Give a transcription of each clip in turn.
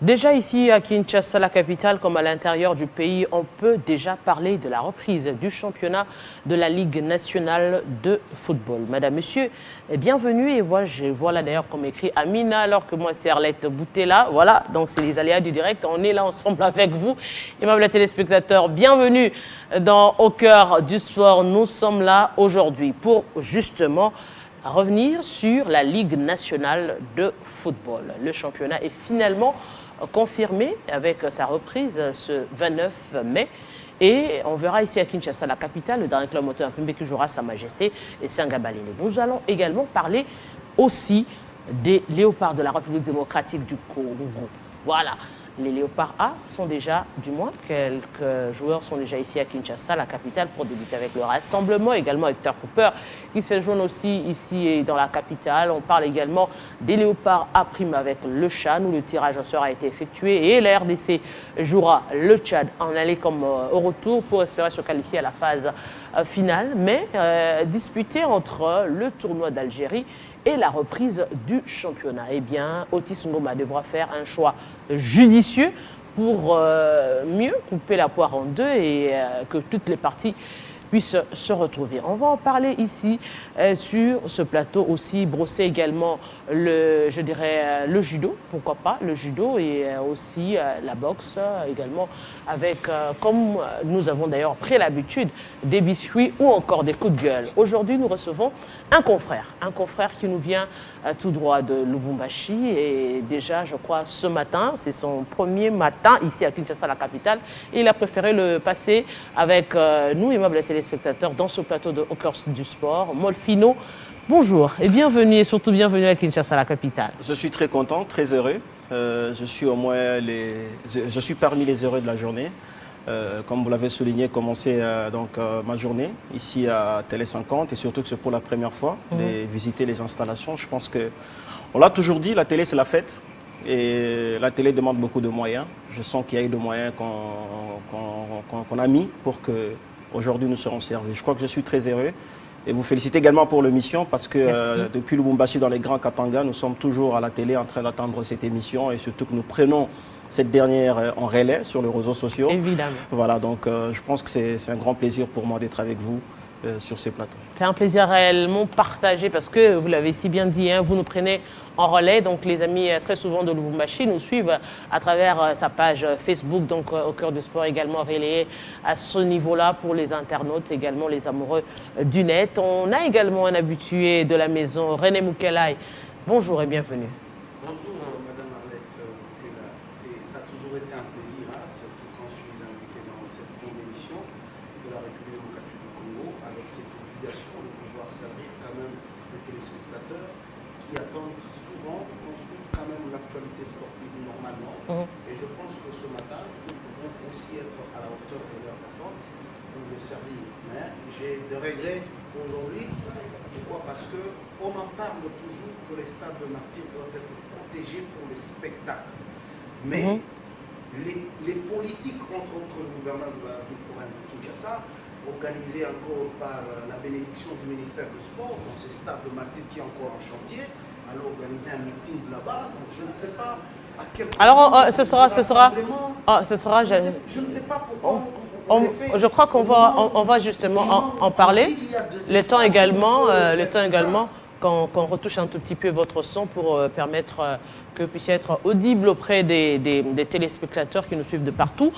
Déjà ici à Kinshasa, la capitale, comme à l'intérieur du pays, on peut déjà parler de la reprise du championnat de la Ligue nationale de football. Madame, monsieur, bienvenue. Et voilà d'ailleurs comme écrit Amina, alors que moi c'est Arlette Boutella. Voilà, donc c'est les aléas du direct. On est là ensemble avec vous. Aimables téléspectateurs, bienvenue dans Au cœur du sport. Nous sommes là aujourd'hui pour justement revenir sur la Ligue nationale de football. Le championnat est finalement confirmé avec sa reprise ce 29 mai. Et on verra ici à Kinshasa, la capitale, le dernier club moteur qui jouera Sa Majesté et Saint-Gabaléné. Nous allons également parler aussi des léopards de la République démocratique du Congo. Voilà. Les Léopards A sont déjà, du moins, quelques joueurs sont déjà ici à Kinshasa, la capitale, pour débuter avec le rassemblement. Également Hector Cooper, qui se joint aussi ici et dans la capitale. On parle également des Léopards A' avec le Tchad, où le tirage au sort a été effectué. Et la RDC jouera le Tchad en aller comme au retour pour espérer se qualifier à la phase finale. Mais disputé entre le tournoi d'Algérie et la reprise du championnat. Eh bien, Otis Ngoma devra faire un choix judicieux pour mieux couper la poire en deux et que toutes les parties puissent se retrouver. On va en parler ici sur ce plateau aussi, brosser également le judo, pourquoi pas, le judo et aussi la boxe également avec, comme nous avons d'ailleurs pris l'habitude, des biscuits ou encore des coups de gueule. Aujourd'hui, nous recevons un confrère qui nous vient tout droit de Lubumbashi et déjà, je crois, ce matin, c'est son premier matin ici à Kinshasa, la capitale, et il a préféré le passer avec nous, aimables téléspectateurs, dans ce plateau de Au cœur du sport. Molfino, bonjour et bienvenue et surtout bienvenue à Kinshasa, la capitale. Je suis très content, très heureux. Je suis parmi les heureux de la journée. Comme vous l'avez souligné, commencer ma journée ici à Télé 50 et surtout que c'est pour la première fois de visiter les installations. Je pense que, on l'a toujours dit, la télé c'est la fête et la télé demande beaucoup de moyens. Je sens qu'il y a eu des moyens qu'on a mis pour qu'aujourd'hui nous serons servis. Je crois que je suis très heureux et vous félicite également pour l'émission parce que depuis Lubumbashi dans les grands Katanga, nous sommes toujours à la télé en train d'attendre cette émission et surtout que nous prenons cette dernière en relais sur les réseaux sociaux. Évidemment. Voilà, donc je pense que c'est un grand plaisir pour moi d'être avec vous sur ces plateaux. C'est un plaisir réellement partagé parce que, vous l'avez si bien dit, hein, vous nous prenez en relais. Donc les amis très souvent de Lubumbashi nous suivent à travers sa page Facebook, donc Au cœur du sport également relayé à ce niveau-là pour les internautes, également les amoureux du net. On a également un habitué de la maison, René Moukelay. Bonjour et bienvenue. Bonjour Madame Arlette Boutella, ça a toujours été un plaisir, hein, surtout quand je suis invité dans cette grande émission de la République démocratique du Congo, avec cette obligation de pouvoir servir quand même les téléspectateurs qui attendent souvent qu'on scrute quand même l'actualité sportive normalement. Et je pense que ce matin, nous pouvons aussi être à la hauteur de leurs attentes pour les servir. Mais j'ai des regrets aujourd'hui. Pourquoi? Parce qu'on en parle toujours que les stades de martyrs doivent être protégés pour le spectacle. Mais les politiques, entre autres le gouvernement de la ville province de Kinshasa, organisé encore par la bénédiction du ministère du Sport, dans ce stade de martyrs qui est encore en chantier, alors organiser un meeting là-bas, donc je ne sais pas à quel point... Alors, ce sera je ne sais pas pourquoi... Je crois qu'on va justement en parler. Le temps également qu'on retouche un tout petit peu votre son pour permettre que vous puissiez être audible auprès des téléspectateurs qui nous suivent de partout.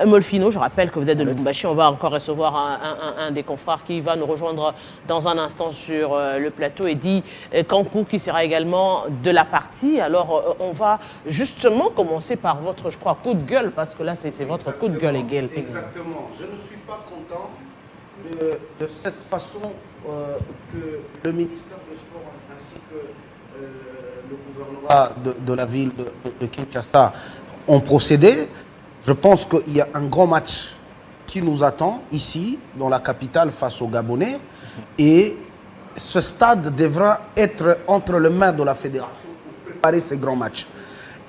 Molfino, je rappelle que vous êtes de Lubumbashi, on va encore recevoir un des confrères qui va nous rejoindre dans un instant sur le plateau et dit Kankou qui sera également de la partie. Alors on va justement commencer par votre, je crois, coup de gueule parce que là c'est votre coup de gueule et gueule. Exactement, je ne suis pas content de cette façon que le ministère du Sport ainsi que le gouvernement de la ville de Kinshasa ont procédé. Je pense qu'il y a un grand match qui nous attend ici, dans la capitale, face aux Gabonais. Et ce stade devra être entre les mains de la fédération pour préparer ces grands matchs.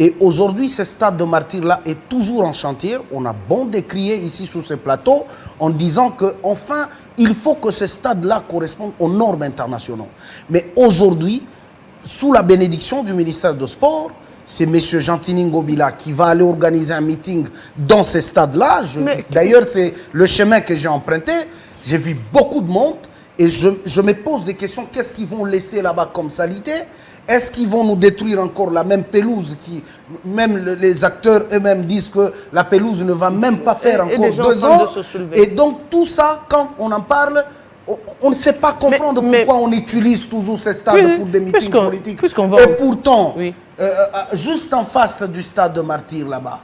Et aujourd'hui, ce stade de martyrs-là est toujours en chantier. On a bon décrié ici sur ce plateau en disant qu'enfin, il faut que ce stade-là corresponde aux normes internationales. Mais aujourd'hui, sous la bénédiction du ministère des Sports, c'est M. Gentini Ngobila qui va aller organiser un meeting dans ces stades-là. D'ailleurs, c'est le chemin que j'ai emprunté. J'ai vu beaucoup de monde et je me pose des questions. Qu'est-ce qu'ils vont laisser là-bas comme saleté? Est-ce qu'ils vont nous détruire encore la même pelouse qui, même les acteurs eux-mêmes disent que la pelouse ne va même pas faire encore 2 ans. Et donc tout ça, quand on en parle, on ne sait pas comprendre pourquoi on utilise toujours ces stades pour des meetings politiques. Et pourtant, juste en face du stade de Martyrs là-bas,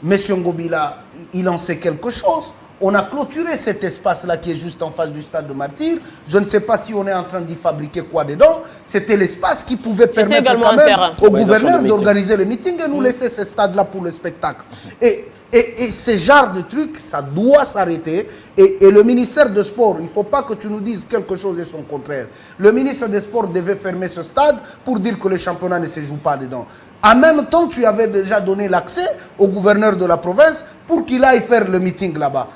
M. Ngobila, il en sait quelque chose. On a clôturé cet espace-là qui est juste en face du stade de Martyrs. Je ne sais pas si on est en train d'y fabriquer quoi dedans. C'était l'espace qui pouvait permettre quand même au gouverneur d'organiser le meeting et nous laisser ce stade-là pour le spectacle. Et ce genre de trucs, ça doit s'arrêter. Et le ministère des Sports, il ne faut pas que tu nous dises quelque chose et son contraire. Le ministre des Sports devait fermer ce stade pour dire que le championnat ne se joue pas dedans. En même temps, tu avais déjà donné l'accès au gouverneur de la province pour qu'il aille faire le meeting là-bas.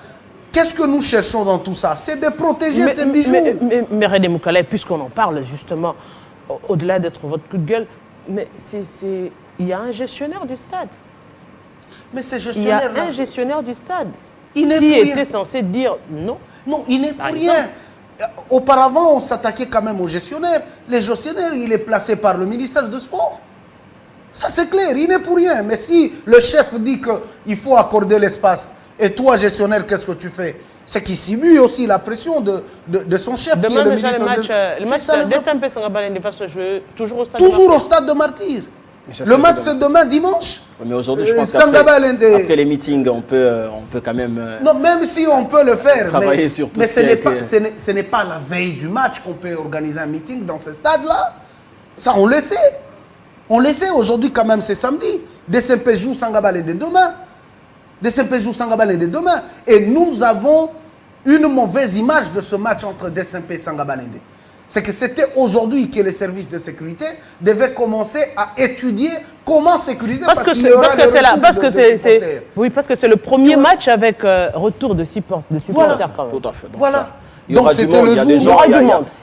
Qu'est-ce que nous cherchons dans tout ça? C'est de protéger ces bijoux. Mais Redé Moukale, puisqu'on en parle justement, au-delà d'être votre coup de gueule, mais il y a un gestionnaire du stade. Mais ce gestionnaire-là... Il y a un gestionnaire du stade qui était censé dire non. Non, il n'est pour rien. Auparavant, on s'attaquait quand même au gestionnaire. Le gestionnaire, il est placé par le ministère des Sports. Ça, c'est clair, il n'est pour rien. Mais si le chef dit qu'il faut accorder l'espace, et toi, gestionnaire, qu'est-ce que tu fais? C'est qu'il subit aussi la pression de son chef. Demain, qui est le ministre le match DSMP Sangabalende va se jouer toujours au stade toujours au stade de Martyrs. Le match, c'est demain, dimanche. Mais aujourd'hui, je pense qu'après les meetings, on peut quand même... non, même si on peut le faire, travailler sur tout mais ce n'est pas la veille du match qu'on peut organiser un meeting dans ce stade-là. Ça, on le sait. On le sait, aujourd'hui quand même, c'est samedi. DSMP joue Sangabalende demain. DSMP joue Sangabalende demain. Et nous avons une mauvaise image de ce match entre DSMP et Sangabalende. C'est que c'était aujourd'hui que les services de sécurité devaient commencer à étudier comment sécuriser parce que c'est le premier match avec retour de supporters. Voilà. Tout à fait. Donc, voilà. Donc c'était le jour.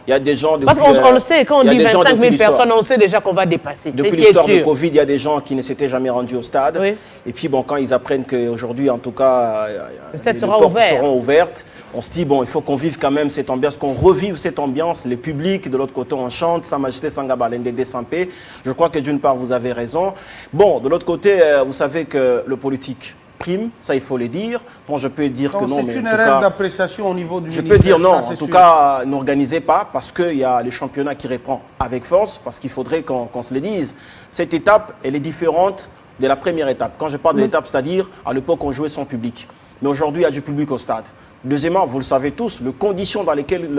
Il y a des gens. Parce qu'on le sait, quand on dit 25 000 personnes, on sait déjà qu'on va dépasser. Depuis l'histoire de Covid, il y a des gens qui ne s'étaient jamais rendus au stade. Oui. Et puis bon, quand ils apprennent qu'aujourd'hui, en tout cas, les portes seront ouvertes, on se dit bon, il faut qu'on vive quand même cette ambiance, qu'on revive cette ambiance. Les publics, de l'autre côté, on chante Sa Majesté Sangabalende DSMP. Je crois que d'une part, vous avez raison. Bon, de l'autre côté, vous savez que le politique prime, ça il faut le dire. Bon, je peux dire que non, mais c'est une erreur d'appréciation au niveau du ministère. Je peux dire non, en tout cas, n'organisez pas parce qu'il y a le championnat qui reprend avec force, parce qu'il faudrait qu'on se le dise. Cette étape, elle est différente de la première étape. Quand je parle de l'étape, c'est-à-dire à l'époque on jouait sans public. Mais aujourd'hui, il y a du public au stade. Deuxièmement, vous le savez tous, les conditions dans lesquelles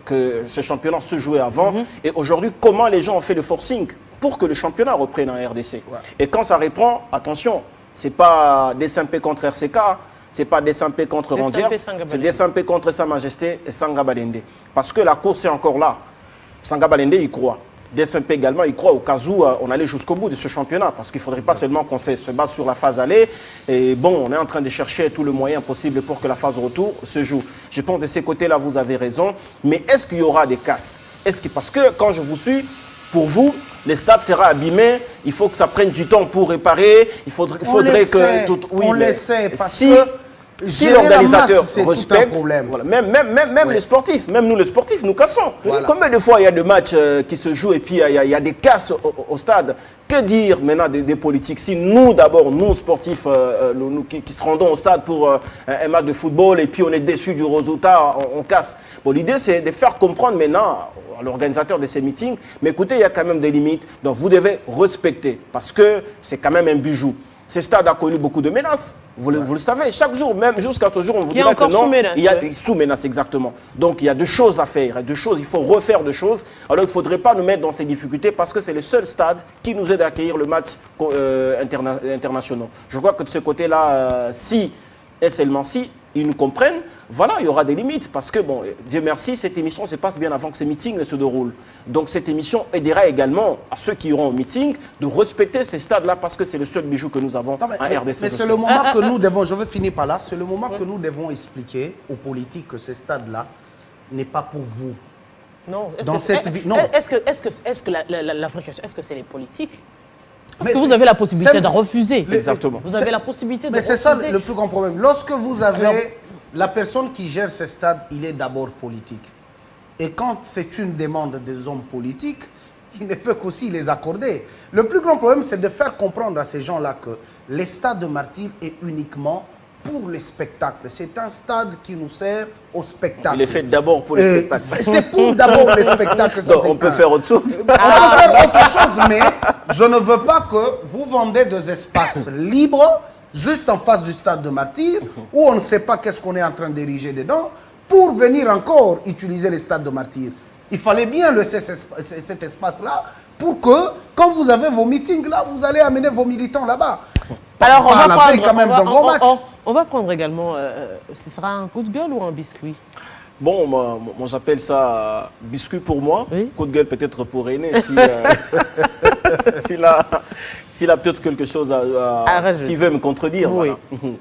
que ce championnat se jouait avant et aujourd'hui, comment les gens ont fait le forcing pour que le championnat reprenne en RDC. Ouais. Et quand ça reprend, attention, c'est pas DSMP contre RCK, c'est pas DSMP contre Rangers, c'est DSMP contre Sa Majesté et Sangabalende. Parce que la course est encore là. Sangabalende, il croit. DSMP également, il croit au cas où on allait jusqu'au bout de ce championnat. Parce qu'il ne faudrait pas seulement qu'on se base sur la phase aller. Et bon, on est en train de chercher tout le moyen possible pour que la phase retour se joue. Je pense que de ces côtés-là, vous avez raison. Mais est-ce qu'il y aura des casses? Parce que quand je vous suis, pour vous, le stade sera abîmé, il faut que ça prenne du temps pour réparer, il faudrait que... on le sait, parce que... Si l'organisateur respecte, voilà, même les sportifs, même nous les sportifs, nous cassons. Voilà. Combien de fois il y a des matchs qui se jouent et puis il y a des casses au stade? Que dire maintenant des politiques? Si nous d'abord, nous sportifs, nous qui se rendons au stade pour un match de football et puis on est déçus du résultat, on casse. Bon, l'idée c'est de faire comprendre maintenant à l'organisateur de ces meetings, mais écoutez, il y a quand même des limites, donc vous devez respecter parce que c'est quand même un bijou. Ce stade a connu beaucoup de menaces, vous le savez. Chaque jour, même jusqu'à ce jour, on vous dira que non, il y a sous menace, exactement. Donc il y a des choses à faire, il faut refaire des choses. Alors il ne faudrait pas nous mettre dans ces difficultés parce que c'est le seul stade qui nous aide à accueillir le match international. Je crois que de ce côté-là, si et seulement si ils nous comprennent, voilà, il y aura des limites. Parce que, bon, Dieu merci, cette émission se passe bien avant que ces meetings ne se déroulent. Donc cette émission aidera également à ceux qui iront au meeting de respecter ces stades-là parce que c'est le seul bijou que nous avons en RDC. Mais c'est le moment que nous devons, je vais finir par là, c'est le moment que nous devons expliquer aux politiques que ces stades-là n'est pas pour vous. Non. Est-ce que l'Afrique, est-ce que c'est les politiques Parce que vous avez la possibilité de refuser. Exactement. Vous avez la possibilité de Mais refuser. c'est ça le plus grand problème. Lorsque vous avez la personne qui gère ces stades, il est d'abord politique. Et quand c'est une demande des hommes politiques, il ne peut qu'aussi les accorder. Le plus grand problème, c'est de faire comprendre à ces gens-là que les stades de martyrs est uniquement pour les spectacles. C'est un stade qui nous sert au spectacle. Il est fait d'abord pour les spectacles. C'est pour d'abord les spectacles. Ça, on peut faire autre chose. On peut faire autre chose, mais je ne veux pas que vous vendez des espaces libres juste en face du stade de martyrs où on ne sait pas qu'est-ce qu'on est en train d'ériger dedans pour venir encore utiliser les stades de martyrs. Il fallait bien laisser cet espace-là pour que, quand vous avez vos meetings là, vous allez amener vos militants là-bas. Alors, on va on prendre également, ce sera un coup de gueule ou un biscuit? Bon, moi j'appelle ça biscuit pour moi, oui. Coup de gueule peut-être pour René, s'il a peut-être quelque chose s'il veut me contredire. Oui. Voilà.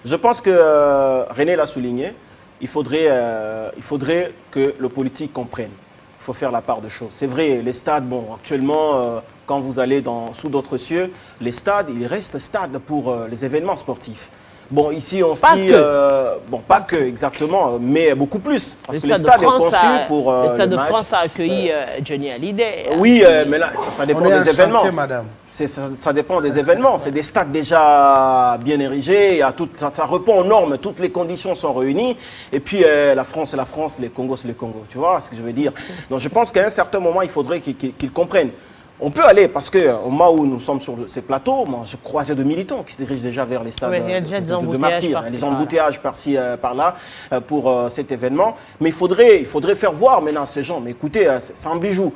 Je pense que René l'a souligné, il faudrait que le politique comprenne. Il faut faire la part de choses. C'est vrai, les stades, bon, actuellement, quand vous allez sous d'autres cieux, les stades, ils restent stades pour les événements sportifs. Bon, ici, on se dit... bon, pas que, exactement, mais beaucoup plus. Parce que le stade est conçu pour le Stade de match. France a accueilli Johnny Hallyday. Oui, mais là, ça dépend des événements. Chantier, madame. Ça dépend des événements. C'est des stades déjà bien érigés. Ça répond aux normes. Toutes les conditions sont réunies. Et puis, la France, c'est la France. Les Congos, c'est les Congos. Tu vois ce que je veux dire? Donc, je pense qu'à un certain moment, il faudrait qu'ils comprennent. On peut aller, parce qu'au moment où nous sommes sur ces plateaux, moi, je croisais de militants qui se dirigent déjà vers les stades de martyrs. Les embouteillages par-ci, par-là, pour cet événement. Mais il faudrait faire voir maintenant à ces gens. Mais écoutez, c'est un bijou.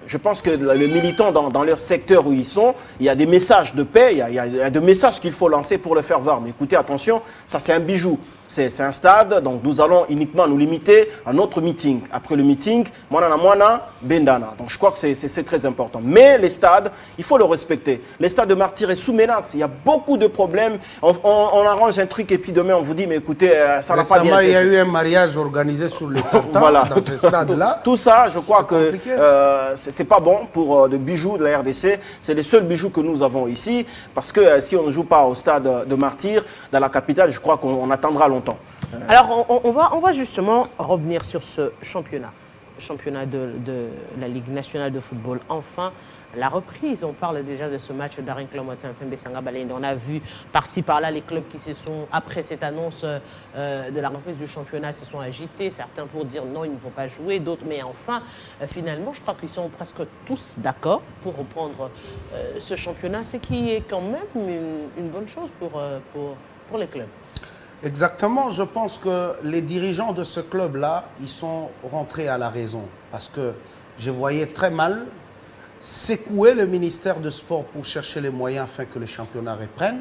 Je pense que les militants, dans leur secteur où ils sont, il y a des messages de paix, il y a des messages qu'il faut lancer pour le faire voir. Mais écoutez, attention, ça c'est un bijou. C'est un stade, donc nous allons uniquement nous limiter à notre meeting. Après le meeting, moana, bendana. Donc je crois que c'est très important. Mais les stades, il faut le respecter. Les stades de martyrs est sous menace. Il y a beaucoup de problèmes. On arrange un truc et puis demain on vous dit, mais écoutez, ça n'a pas bien été. Il y a eu un mariage organisé sur le tartan voilà. dans ce stade-là. Tout ça, je crois que c'est pas bon pour de bijoux de la RDC. C'est les seuls bijoux que nous avons ici. Parce que si on ne joue pas au stade de martyrs, dans la capitale, je crois qu'on attendra longtemps. Alors, on va justement revenir sur ce championnat. Le championnat de la Ligue nationale de football. Enfin, la reprise. On parle déjà de ce match d'Arin Klomotin, Pembe Sanga Balende. On a vu par-ci, par-là, les clubs qui se sont, après cette annonce de la reprise du championnat, se sont agités. Certains pour dire non, ils ne vont pas jouer. D'autres, mais enfin, finalement, je crois qu'ils sont presque tous d'accord pour reprendre ce championnat. Ce qui est quand même une bonne chose pour les clubs. Exactement, je pense que les dirigeants de ce club-là, ils sont rentrés à la raison. Parce que je voyais très mal secouer le ministère de Sport pour chercher les moyens afin que le championnat reprenne,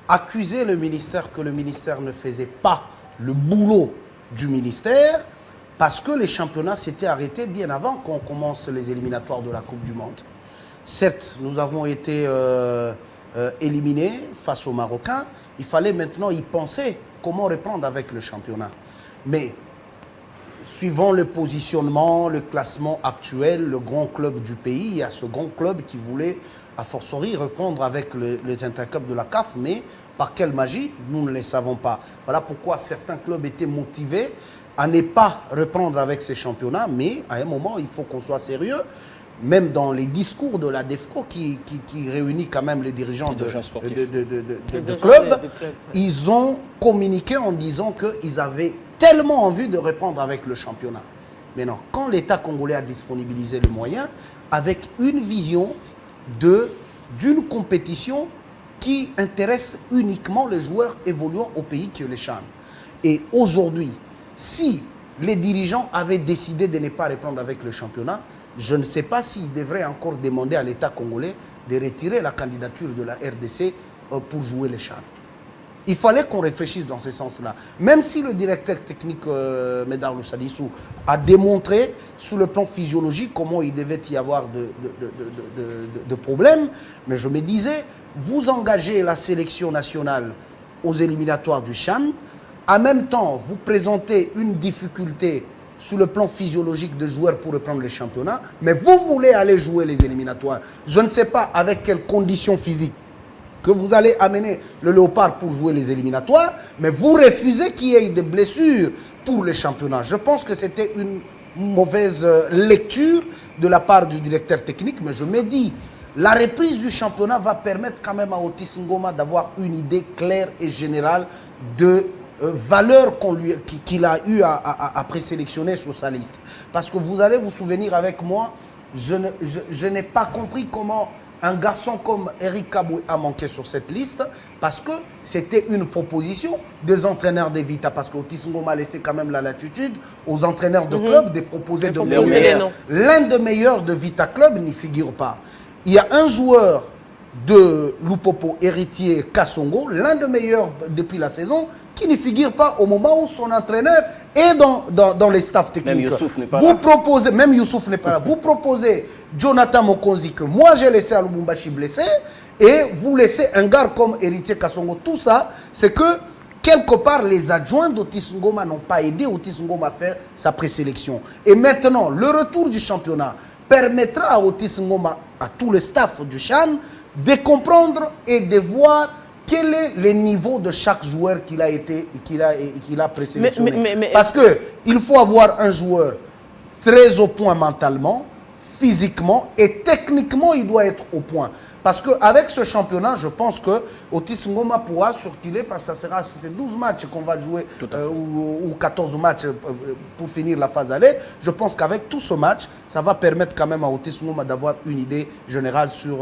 accuser le ministère que le ministère ne faisait pas le boulot du ministère, parce que les championnats s'étaient arrêtés bien avant qu'on commence les éliminatoires de la Coupe du Monde. Certes, nous avons été éliminés face aux Marocains. Il fallait maintenant y penser comment reprendre avec le championnat. Mais, suivant le positionnement, le classement actuel, le grand club du pays, il y a ce grand club qui voulait, a fortiori, reprendre avec les interclubs de la CAF, mais par quelle magie, nous ne le savons pas. Voilà pourquoi certains clubs étaient motivés à ne pas reprendre avec ces championnats, mais à un moment, il faut qu'on soit sérieux. Même dans les discours de la DEFCO qui réunit quand même les dirigeants de clubs, ils ont communiqué en disant qu'ils avaient tellement envie de reprendre avec le championnat. Maintenant, quand l'État congolais a disponibilisé les moyens, avec une vision d'une compétition qui intéresse uniquement les joueurs évoluant au pays qui est le CHAN. Et aujourd'hui, si les dirigeants avaient décidé de ne pas reprendre avec le championnat, je ne sais pas s'ils devraient encore demander à l'État congolais de retirer la candidature de la RDC pour jouer les CHAN. Il fallait qu'on réfléchisse dans ce sens-là. Même si le directeur technique, Médard Loussadissou, a démontré sur le plan physiologique comment il devait y avoir de problèmes, mais je me disais, vous engagez la sélection nationale aux éliminatoires du CHAN, en même temps, vous présentez une difficulté sur le plan physiologique de joueurs pour reprendre les championnats, mais vous voulez aller jouer les éliminatoires. Je ne sais pas avec quelles conditions physiques que vous allez amener le Léopard pour jouer les éliminatoires, mais vous refusez qu'il y ait des blessures pour les championnats. Je pense que c'était une mauvaise lecture de la part du directeur technique, mais je me dis, la reprise du championnat va permettre quand même à Otis Ngoma d'avoir une idée claire et générale de valeur qu'il a eu à présélectionner sur sa liste. Parce que vous allez vous souvenir avec moi, je n'ai pas compris comment un garçon comme Eric Kaboué a manqué sur cette liste, parce que c'était une proposition des entraîneurs des Vita, parce qu'Otis Ngoma a laissé quand même la latitude aux entraîneurs de club de proposer de meilleurs. L'un des meilleurs de Vita Club n'y figure pas. Il y a un joueur de Lupopo, héritier Kassongo, l'un des meilleurs depuis la saison, qui ne figure pas au moment où son entraîneur est dans les staffs techniques. Même Youssouf n'est pas là. Proposez, même Youssouf n'est pas là. Vous proposez Jonathan Mokonzi, que moi j'ai laissé à Lubumbashi blessé, et vous laissez un gars comme héritier Kassongo. Tout ça, c'est que quelque part, les adjoints d'Otis Ngoma n'ont pas aidé Otis Ngoma à faire sa présélection. Et maintenant, le retour du championnat permettra à Otis Ngoma, à tout le staff du CHAN, de comprendre et de voir quel est le niveau de chaque joueur qu'il a présélectionné. Parce qu'il faut avoir un joueur très au point mentalement, physiquement et techniquement, il doit être au point. Parce qu'avec ce championnat, je pense que Otis Ngoma pourra circuler, parce que c'est 12 matchs qu'on va jouer, ou 14 matchs pour finir la phase aller. Je pense qu'avec tout ce match, ça va permettre quand même à Otis Ngoma d'avoir une idée générale sur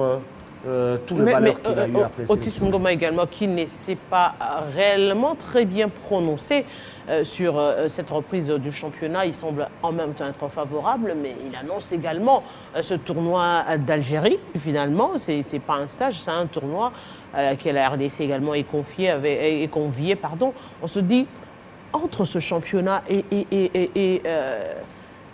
tous les valeurs qu'il a eu après. Otis Ngoma également, qui ne s'est pas réellement très bien prononcé sur cette reprise du championnat. Il semble en même temps être favorable, mais il annonce également ce tournoi d'Algérie. Finalement, ce n'est pas un stage, c'est un tournoi à laquelle la RDC également est conviée. On se dit, entre ce championnat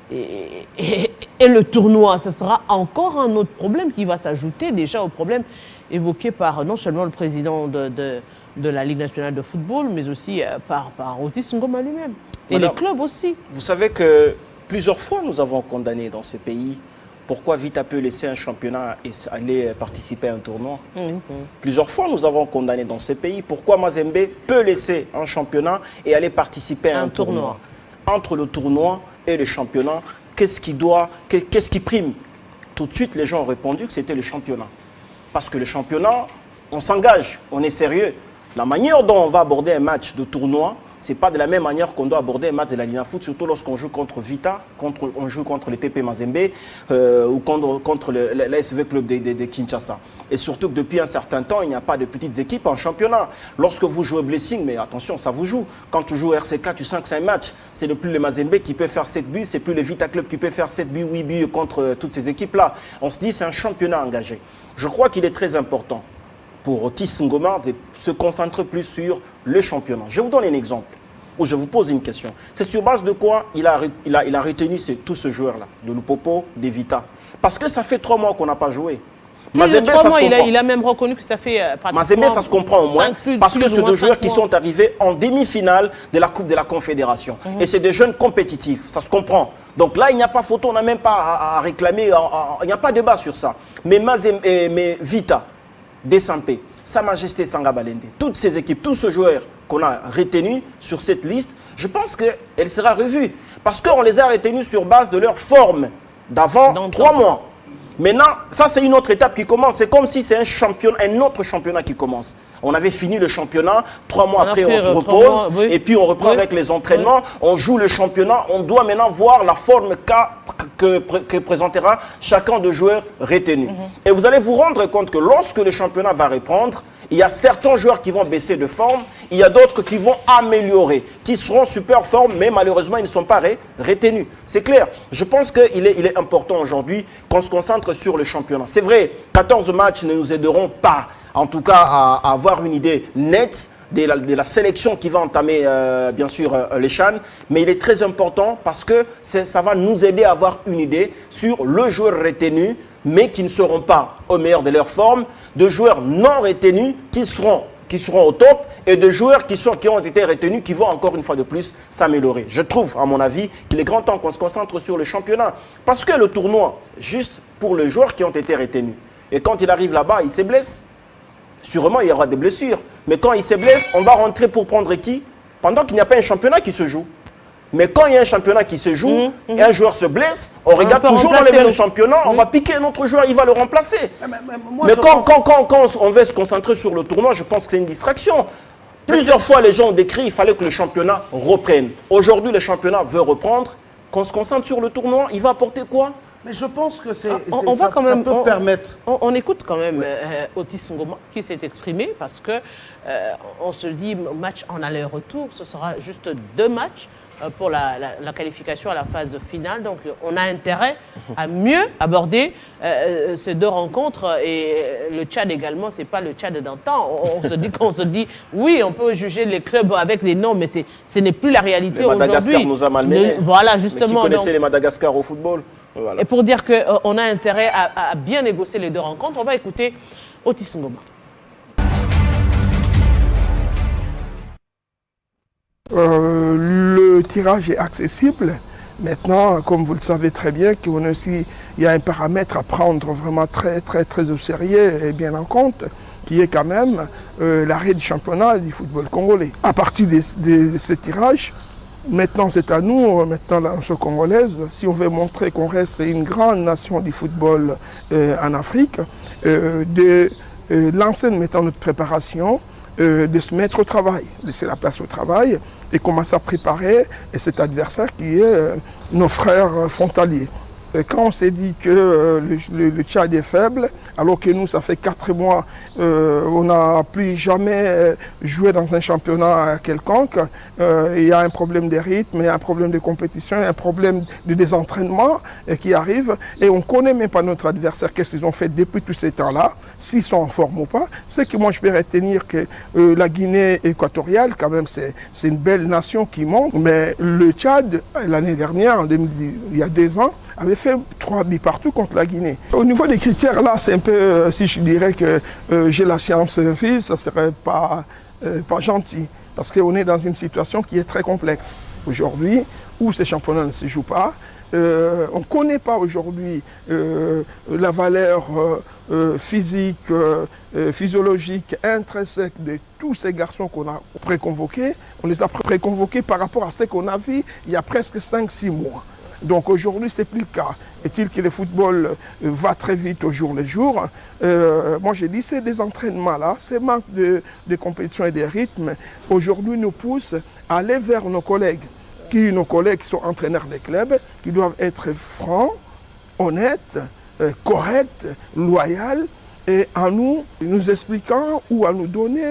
et le tournoi, ce sera encore un autre problème qui va s'ajouter déjà au problème évoqué par non seulement le président de la Ligue nationale de football, mais aussi par Otis Ngoma lui-même. Et les clubs aussi. Vous savez que plusieurs fois nous avons condamné dans ce pays pourquoi Vita peut laisser un championnat et aller participer à un tournoi. Plusieurs fois nous avons condamné dans ce pays pourquoi Mazembe peut laisser un championnat et aller participer à un tournoi. Entre le tournoi et le championnat, qu'est-ce qui prime? Tout de suite, les gens ont répondu que c'était le championnat. Parce que le championnat, on s'engage, on est sérieux. La manière dont on va aborder un match de tournoi, ce n'est pas de la même manière qu'on doit aborder un match de la Ligue Foot, surtout lorsqu'on joue contre Vita, on joue contre le TP Mazembe ou contre l'ASV Club de Kinshasa. Et surtout que depuis un certain temps, il n'y a pas de petites équipes en championnat. Lorsque vous jouez Blessing, mais attention, ça vous joue. Quand tu joues RCK, tu sens que c'est un match. Ce n'est plus le Mazembe qui peut faire 7 buts, c'est plus le Vita Club qui peut faire 7 buts, 8 buts contre toutes ces équipes-là. On se dit c'est un championnat engagé. Je crois qu'il est très important pour Otis Ngoma de se concentrer plus sur le championnat. Je vous donne un exemple, où je vous pose une question. C'est sur base de quoi il a retenu tous ce joueur-là, de Lupopo, de Vita. Parce que ça fait 3 mois qu'on n'a pas joué. Mazembe, il a même reconnu que ça fait pratiquement... Mazembe, ça se comprend au moins, parce que c'est deux joueurs qui sont arrivés en demi-finale de la Coupe de la Confédération. Et c'est des jeunes compétitifs, ça se comprend. Donc là, il n'y a pas photo, on n'a même pas à réclamer, il n'y a pas de débat sur ça. Mais Vita, Desampé, Sa Majesté Sanga Balende, toutes ces équipes, tous ces joueurs qu'on a retenus sur cette liste, je pense qu'elle sera revue. Parce qu'on les a retenus sur base de leur forme d'avant 3 mois. Maintenant, ça c'est une autre étape qui commence. C'est comme si c'est un autre championnat qui commence. On avait fini le championnat, 3 mois après on se repose, et puis on reprend avec les entraînements, on joue le championnat, on doit maintenant voir la forme que présentera chacun des joueurs retenus. Et vous allez vous rendre compte que lorsque le championnat va reprendre, il y a certains joueurs qui vont baisser de forme, il y a d'autres qui vont améliorer, qui seront super forme, mais malheureusement ils ne sont pas retenus. C'est clair. Je pense qu'il est important aujourd'hui qu'on se concentre sur le championnat. C'est vrai, 14 matchs ne nous aideront pas, en tout cas à avoir une idée nette de la sélection qui va entamer bien sûr les CHAN, mais il est très important parce que ça va nous aider à avoir une idée sur le joueur retenu, mais qui ne seront pas au meilleur de leur forme, de joueurs non retenus qui seront qui seront au top et de joueurs qui ont été retenus, qui vont encore une fois de plus s'améliorer. Je trouve, à mon avis, qu'il est grand temps qu'on se concentre sur le championnat. Parce que le tournoi, c'est juste pour les joueurs qui ont été retenus. Et quand il arrive là-bas, il se blesse. Sûrement, il y aura des blessures. Mais quand il se blesse, on va rentrer pour prendre qui? Pendant qu'il n'y a pas un championnat qui se joue. Mais quand il y a un championnat qui se joue et un joueur se blesse, on regarde toujours dans le même championnat, on va piquer un autre joueur, il va le remplacer. Mais quand on veut se concentrer sur le tournoi, je pense que c'est une distraction. Plusieurs fois, les gens ont décrit qu'il fallait que le championnat reprenne. Aujourd'hui, le championnat veut reprendre. Qu'on se concentre sur le tournoi, il va apporter quoi? Mais je pense que ça peut permettre. On écoute quand même Otis Ngoma qui s'est exprimé parce que on se dit match en aller-retour, ce sera juste 2 matchs pour la qualification à la phase finale. Donc on a intérêt à mieux aborder ces 2 rencontres et le Tchad également, c'est pas le Tchad d'antan. On se dit oui, on peut juger les clubs avec les noms, mais ce n'est plus la réalité aujourd'hui. Madagascar nous a malmenés. Voilà, justement. Mais qui connaissait les Madagascar au football? Voilà. Et pour dire qu'on a intérêt à bien négocier les 2 rencontres, on va écouter Otis Ngoma. Le tirage est accessible. Maintenant, comme vous le savez très bien, il y a un paramètre à prendre vraiment très au sérieux et bien en compte, qui est quand même l'arrêt du championnat du football congolais. À partir de ce tirage, maintenant c'est à nous, maintenant la nation congolaise, si on veut montrer qu'on reste une grande nation du football en Afrique, de lancer maintenant notre préparation, de se mettre au travail, laisser la place au travail et commencer à préparer cet adversaire qui est nos frères frontaliers. Quand on s'est dit que le Tchad est faible, alors que nous, ça fait 4 mois, on n'a plus jamais joué dans un championnat quelconque, il y a un problème de rythme, il y a un problème de compétition, il y a un problème de désentraînement qui arrive, et on ne connaît même pas notre adversaire, qu'est-ce qu'ils ont fait depuis tous ces temps-là, s'ils sont en forme ou pas. C'est que moi, je peux retenir que la Guinée équatoriale, quand même, c'est une belle nation qui monte, mais le Tchad, l'année dernière, il y a 2 ans, avait fait 3 buts partout contre la Guinée. Au niveau des critères, là, c'est un peu, si je dirais que j'ai la science infuse, ça ne serait pas gentil. Parce qu'on est dans une situation qui est très complexe aujourd'hui, où ces championnats ne se jouent pas. On ne connaît pas aujourd'hui la valeur physique, physiologique, intrinsèque de tous ces garçons qu'on a préconvoqués. On les a préconvoqués par rapport à ce qu'on a vu il y a presque 5-6 mois. Donc aujourd'hui, ce n'est plus le cas. Est-il que le football va très vite au jour le jour? Moi, j'ai dit, c'est des entraînements-là, ces manques de compétition et de rythme, aujourd'hui nous poussent à aller vers nos collègues qui sont entraîneurs des clubs, qui doivent être francs, honnêtes, corrects, loyaux, et à nous expliquant ou à nous donner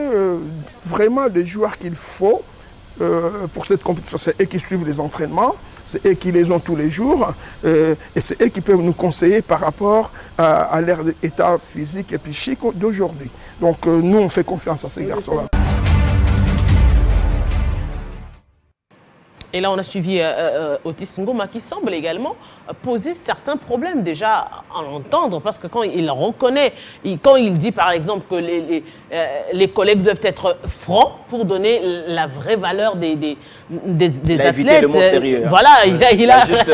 vraiment les joueurs qu'il faut pour cette compétition. C'est eux qui suivent les entraînements, c'est eux qui les ont tous les jours, et c'est eux qui peuvent nous conseiller par rapport à leur état physique et psychique d'aujourd'hui. Donc nous, on fait confiance à ces garçons-là. Et là, on a suivi Otis Ngoma qui semble également poser certains problèmes déjà à l'entendre, parce que quand il reconnaît, quand il dit par exemple que les collègues doivent être francs pour donner la vraie valeur des athlètes. Il a évité le mot sérieux. Voilà, il a juste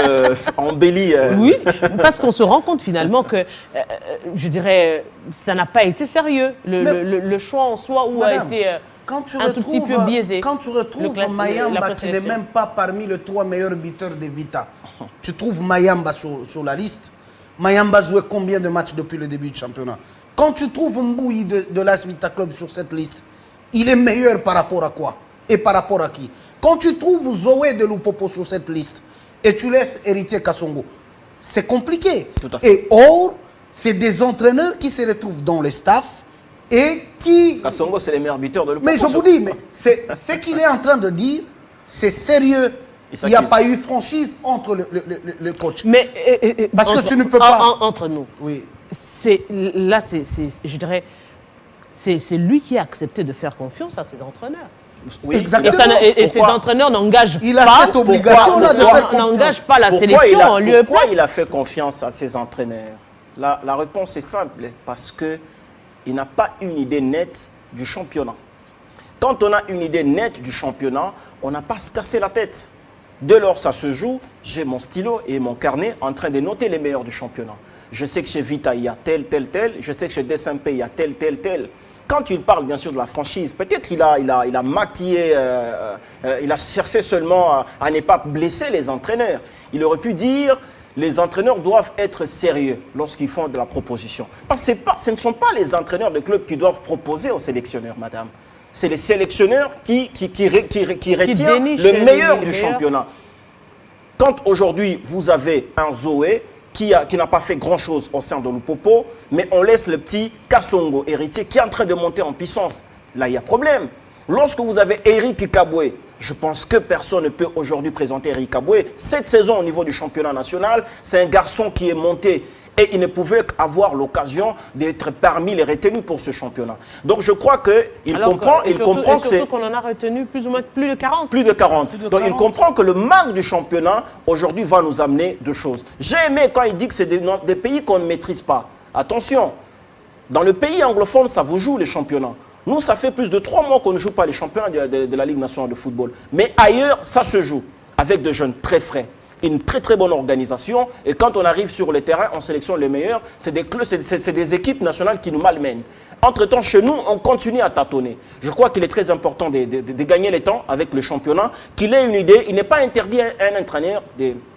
embelli. Oui, parce qu'on se rend compte finalement que, je dirais, ça n'a pas été sérieux. Le choix en soi a été... un tout petit peu biaisé. Quand tu retrouves Mayamba qui n'est même pas parmi les 3 meilleurs buteurs de Vita, tu trouves Mayamba sur la liste. Mayamba jouait combien de matchs depuis le début du championnat? Quand tu trouves Mbouyi de l'AS Vita Club sur cette liste, il est meilleur par rapport à quoi? Et par rapport à qui? Quand tu trouves Zoé de Lupopo sur cette liste et tu laisses Héritier Kassongo, c'est compliqué. Et or, c'est des entraîneurs qui se retrouvent dans les staffs et qui... Kassongo, c'est les meilleurs buteurs de l'Europe. Mais je vous dis, mais ce qu'il est en train de dire, c'est sérieux. Il n'y a pas eu franchise entre le coach. Mais parce que tu ne peux pas... Entre nous, oui. Je dirais, c'est lui qui a accepté de faire confiance à ses entraîneurs. Oui, exactement. Et ces entraîneurs n'engagent pas... Il a cette obligation-là de faire confiance. N'engage pas la sélection en lieu et place. Pourquoi il a fait confiance à ses entraîneurs? La réponse est simple, parce que il n'a pas une idée nette du championnat. Quand on a une idée nette du championnat, on n'a pas à se casser la tête. Dès lors ça se joue, j'ai mon stylo et mon carnet en train de noter les meilleurs du championnat. Je sais que chez Vita, il y a tel. Je sais que chez DSMP, il y a tel. Quand il parle bien sûr de la franchise, peut-être qu'il a maquillé, il a cherché seulement à ne pas blesser les entraîneurs. Il aurait pu dire les entraîneurs doivent être sérieux lorsqu'ils font de la proposition. Parce que ce ne sont pas les entraîneurs de club qui doivent proposer aux sélectionneurs, madame. C'est les sélectionneurs qui retiennent le meilleur du championnat. Quand aujourd'hui vous avez un Zoé qui n'a pas fait grand-chose au sein de Lupopo, mais on laisse le petit Kassongo, héritier, qui est en train de monter en puissance. Là, il y a problème. Lorsque vous avez Eric Kaboué, je pense que personne ne peut aujourd'hui présenter Eric Kaboué. Cette saison, au niveau du championnat national, c'est un garçon qui est monté et il ne pouvait avoir l'occasion d'être parmi les retenus pour ce championnat. Donc je crois qu'il comprend, que c'est... qu'on en a retenu plus de 40. Plus de 40. Donc il comprend que le manque du championnat, aujourd'hui, va nous amener deux choses. J'ai aimé quand il dit que c'est des pays qu'on ne maîtrise pas. Attention, dans le pays anglophone, ça vous joue les championnats. Nous, ça fait plus de 3 mois qu'on ne joue pas les championnats de la Ligue nationale de football. Mais ailleurs, ça se joue avec des jeunes très frais. Une très bonne organisation, et quand on arrive sur le terrain, on sélectionne les meilleurs. C'est des équipes nationales qui nous malmènent. Entre-temps, chez nous, on continue à tâtonner. Je crois qu'il est très important de gagner les temps avec le championnat, qu'il ait une idée. Il n'est pas interdit à un entraîneur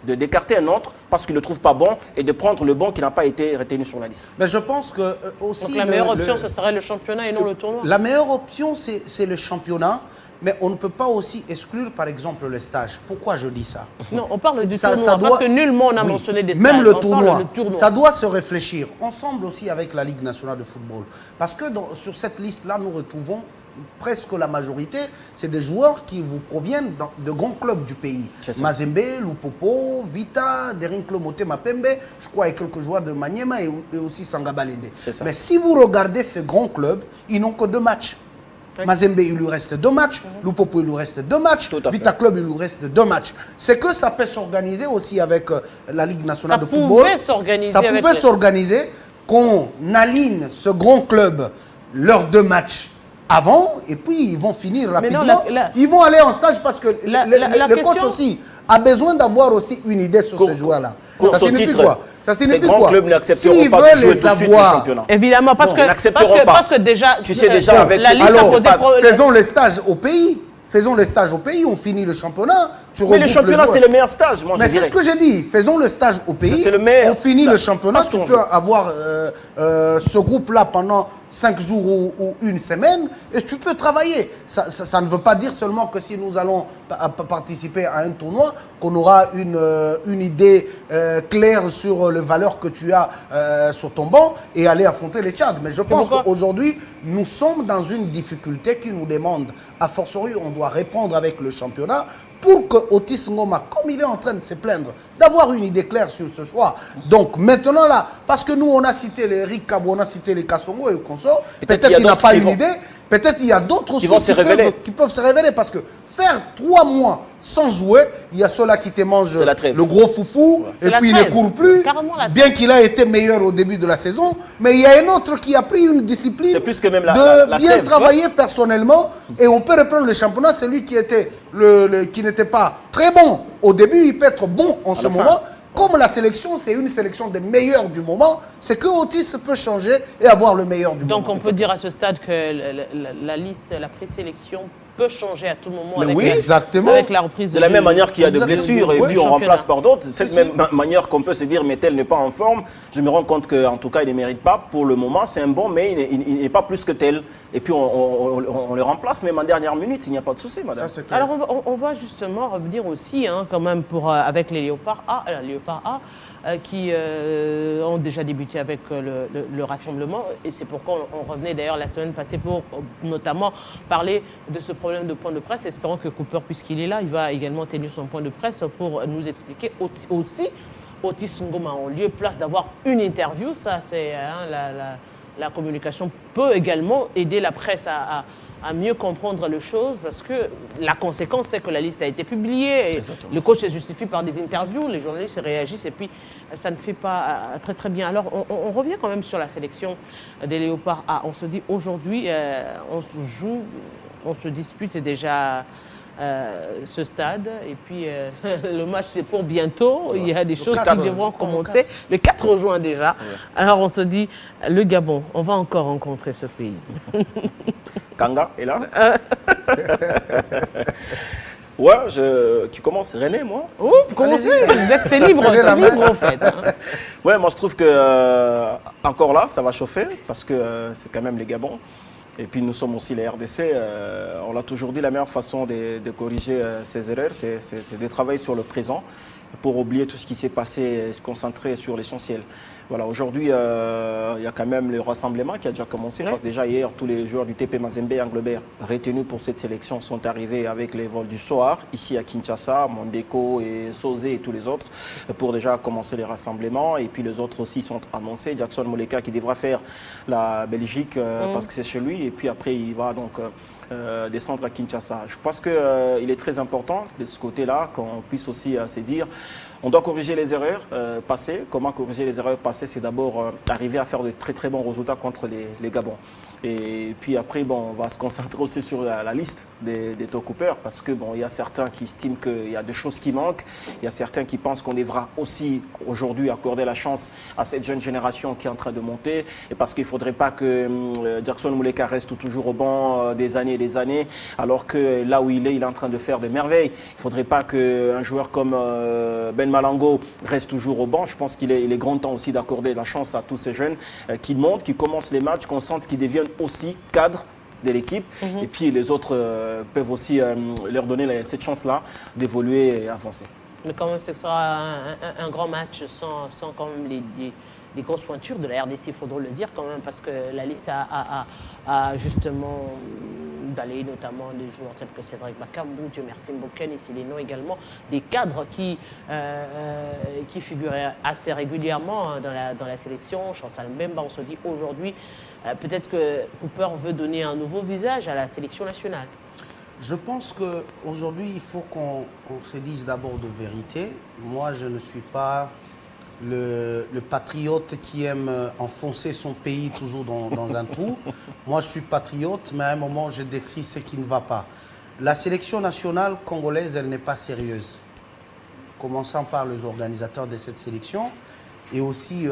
d'écarter un autre parce qu'il ne le trouve pas bon et de prendre le bon qui n'a pas été retenu sur la liste. Mais je pense que aussi... Donc la meilleure option, ce serait le championnat et non le tournoi. La meilleure option, c'est le championnat. Mais on ne peut pas aussi exclure, par exemple, le stage. Pourquoi je dis ça? Non, on parle du tournoi, parce que nullement on n'a mentionné des stages. Même le tournoi, ça doit se réfléchir, ensemble aussi avec la Ligue nationale de football. Parce que sur cette liste-là, nous retrouvons presque la majorité, c'est des joueurs qui vous proviennent de grands clubs du pays. Mazembe, Lupopo, Vita, Derinklo Motema Pembe, je crois, et quelques joueurs de Maniema et aussi Sangabalende. Mais si vous regardez ces grands clubs, ils n'ont que 2 matchs. Mazembe, il lui reste 2 matchs. Lupopo, il lui reste 2 matchs. Vita Club, il lui reste 2 matchs. C'est que ça peut s'organiser aussi avec la Ligue nationale de football. Ça pouvait s'organiser qu'on aligne ce grand club leurs 2 matchs avant, et puis ils vont finir rapidement. Ils vont aller en stage parce que le coach aussi a besoin d'avoir aussi une idée sur ces joueurs-là. Ça signifie quoi? Ça signifie quoi? Clubs n'accepteront pas de jouer tout de suite le championnat. Évidemment, parce que déjà, tu sais déjà avec la Ligue alors, faisons les stages au pays. Faisons les stages au pays, on finit le championnat. Mais le championnat, c'est le meilleur stage. Mais c'est ce que j'ai dit. Faisons le stage au pays, on finit le championnat. Tu peux avoir ce groupe-là pendant 5 jours ou 1 semaine et tu peux travailler. Ça ne veut pas dire seulement que si nous allons participer à un tournoi, qu'on aura une idée claire sur les valeurs que tu as sur ton banc et aller affronter les Tchad. Mais je pense qu'aujourd'hui, nous sommes dans une difficulté qui nous demande, a fortiori, on doit répondre avec le championnat pour que Otis Ngoma, comme il est en train de se plaindre, d'avoir une idée claire sur ce choix. Donc maintenant là, parce que nous on a cité les Eric Kabou, on a cité les Kassongo et le consort, peut-être qu'il n'a pas une idée, peut-être il y a d'autres aussi qui peuvent se révéler parce que faire 3 mois sans jouer, il y a ceux-là qui te mangent le gros foufou et puis il ne court plus, bien qu'il a été meilleur au début de la saison, mais il y a un autre qui a pris une discipline plus que même de bien travailler personnellement et on peut reprendre le championnat, celui qui n'était pas très bon au début, il peut être bon en ce moment. Comme la sélection, c'est une sélection des meilleurs du moment, c'est que Otis peut changer et avoir le meilleur du moment. Donc on peut dire à ce stade que la liste, la présélection peut changer à tout moment avec la reprise de la même manière qu'il y a des blessures et puis on remplace par d'autres. Cette même manière qu'on peut se dire mais tel n'est pas en forme, je me rends compte qu'en tout cas il ne mérite pas pour le moment, c'est un bon mais il n'est pas plus que tel. Et puis on le remplace même en dernière minute, il n'y a pas de souci madame. Alors on va justement revenir aussi quand même avec les Léopards A, qui ont déjà débuté avec le rassemblement et c'est pourquoi on revenait d'ailleurs la semaine passée pour notamment parler de ce problème de point de presse. Espérons que Cooper, puisqu'il est là, il va également tenir son point de presse pour nous expliquer aussi Otis Ngoma en lieu place d'avoir une interview. Ça, c'est la communication peut également aider la presse à à mieux comprendre les choses parce que la conséquence, c'est que la liste a été publiée. Et le coach se justifie par des interviews, les journalistes réagissent et puis ça ne fait pas très très bien. Alors, on revient quand même sur la sélection des Léopards A. On se dit aujourd'hui, on se dispute déjà ce stade et puis le match c'est pour bientôt. Il y a des choses qui devront commencer le 4 juin déjà. Alors on se dit le Gabon, on va encore rencontrer ce pays. Kanga est là. Ouais, qui commence René, moi. Oui, vous commencez, c'est libre, en fait. Hein. Ouais, moi je trouve que encore là, ça va chauffer parce que c'est quand même les Gabons. Et puis nous sommes aussi les RDC. On l'a toujours dit, la meilleure façon de corriger ces erreurs, c'est de travailler sur le présent pour oublier tout ce qui s'est passé et se concentrer sur l'essentiel. Voilà, aujourd'hui, il y a quand même le rassemblement qui a déjà commencé. Parce que déjà hier, tous les joueurs du TP Mazembe et Anglebert retenus pour cette sélection sont arrivés avec les vols du soir, ici à Kinshasa, Mondeko et Sosé et tous les autres, pour déjà commencer les rassemblements. Et puis les autres aussi sont annoncés. Jackson Moleka qui devra faire la Belgique parce que c'est chez lui. Et puis après, il va donc descendre à Kinshasa. Je pense qu'il est très important de ce côté-là qu'on puisse aussi se dire on doit corriger les erreurs passées. Comment corriger les erreurs passées? C'est d'abord arriver à faire de très très bons résultats contre les Gabons. Et puis après, bon, on va se concentrer aussi sur la liste des top coupeurs parce que bon, il y a certains qui estiment qu'il y a des choses qui manquent. Il y a certains qui pensent qu'on devra aussi aujourd'hui accorder la chance à cette jeune génération qui est en train de monter. Et parce qu'il ne faudrait pas que Jackson Moleka reste toujours au banc des années et des années, alors que là où il est en train de faire des merveilles. Il ne faudrait pas qu'un joueur comme Ben Malango reste toujours au banc. Je pense qu'il est grand temps aussi d'accorder la chance à tous ces jeunes qui montent, qui commencent les matchs, qu'on sente qu'ils deviennent aussi cadre de l'équipe et puis les autres peuvent aussi leur donner cette chance-là d'évoluer et avancer. Mais quand même, ce sera un grand match sans quand même les grosses pointures de la RDC, il faudra le dire quand même, parce que la liste a justement d'aller notamment des joueurs tels que Cédric Bakambu, Dieu merci Mboken, ici les noms également, des cadres qui figuraient assez régulièrement dans la sélection. Chancel Mbemba, on se dit aujourd'hui, peut-être que Cooper veut donner un nouveau visage à la sélection nationale. Je pense qu'aujourd'hui, il faut qu'on se dise d'abord de vérité. Moi, je ne suis pas le patriote qui aime enfoncer son pays toujours dans un trou. Moi, je suis patriote, mais à un moment, je décris ce qui ne va pas. La sélection nationale congolaise, elle n'est pas sérieuse. Commençant par les organisateurs de cette sélection et aussi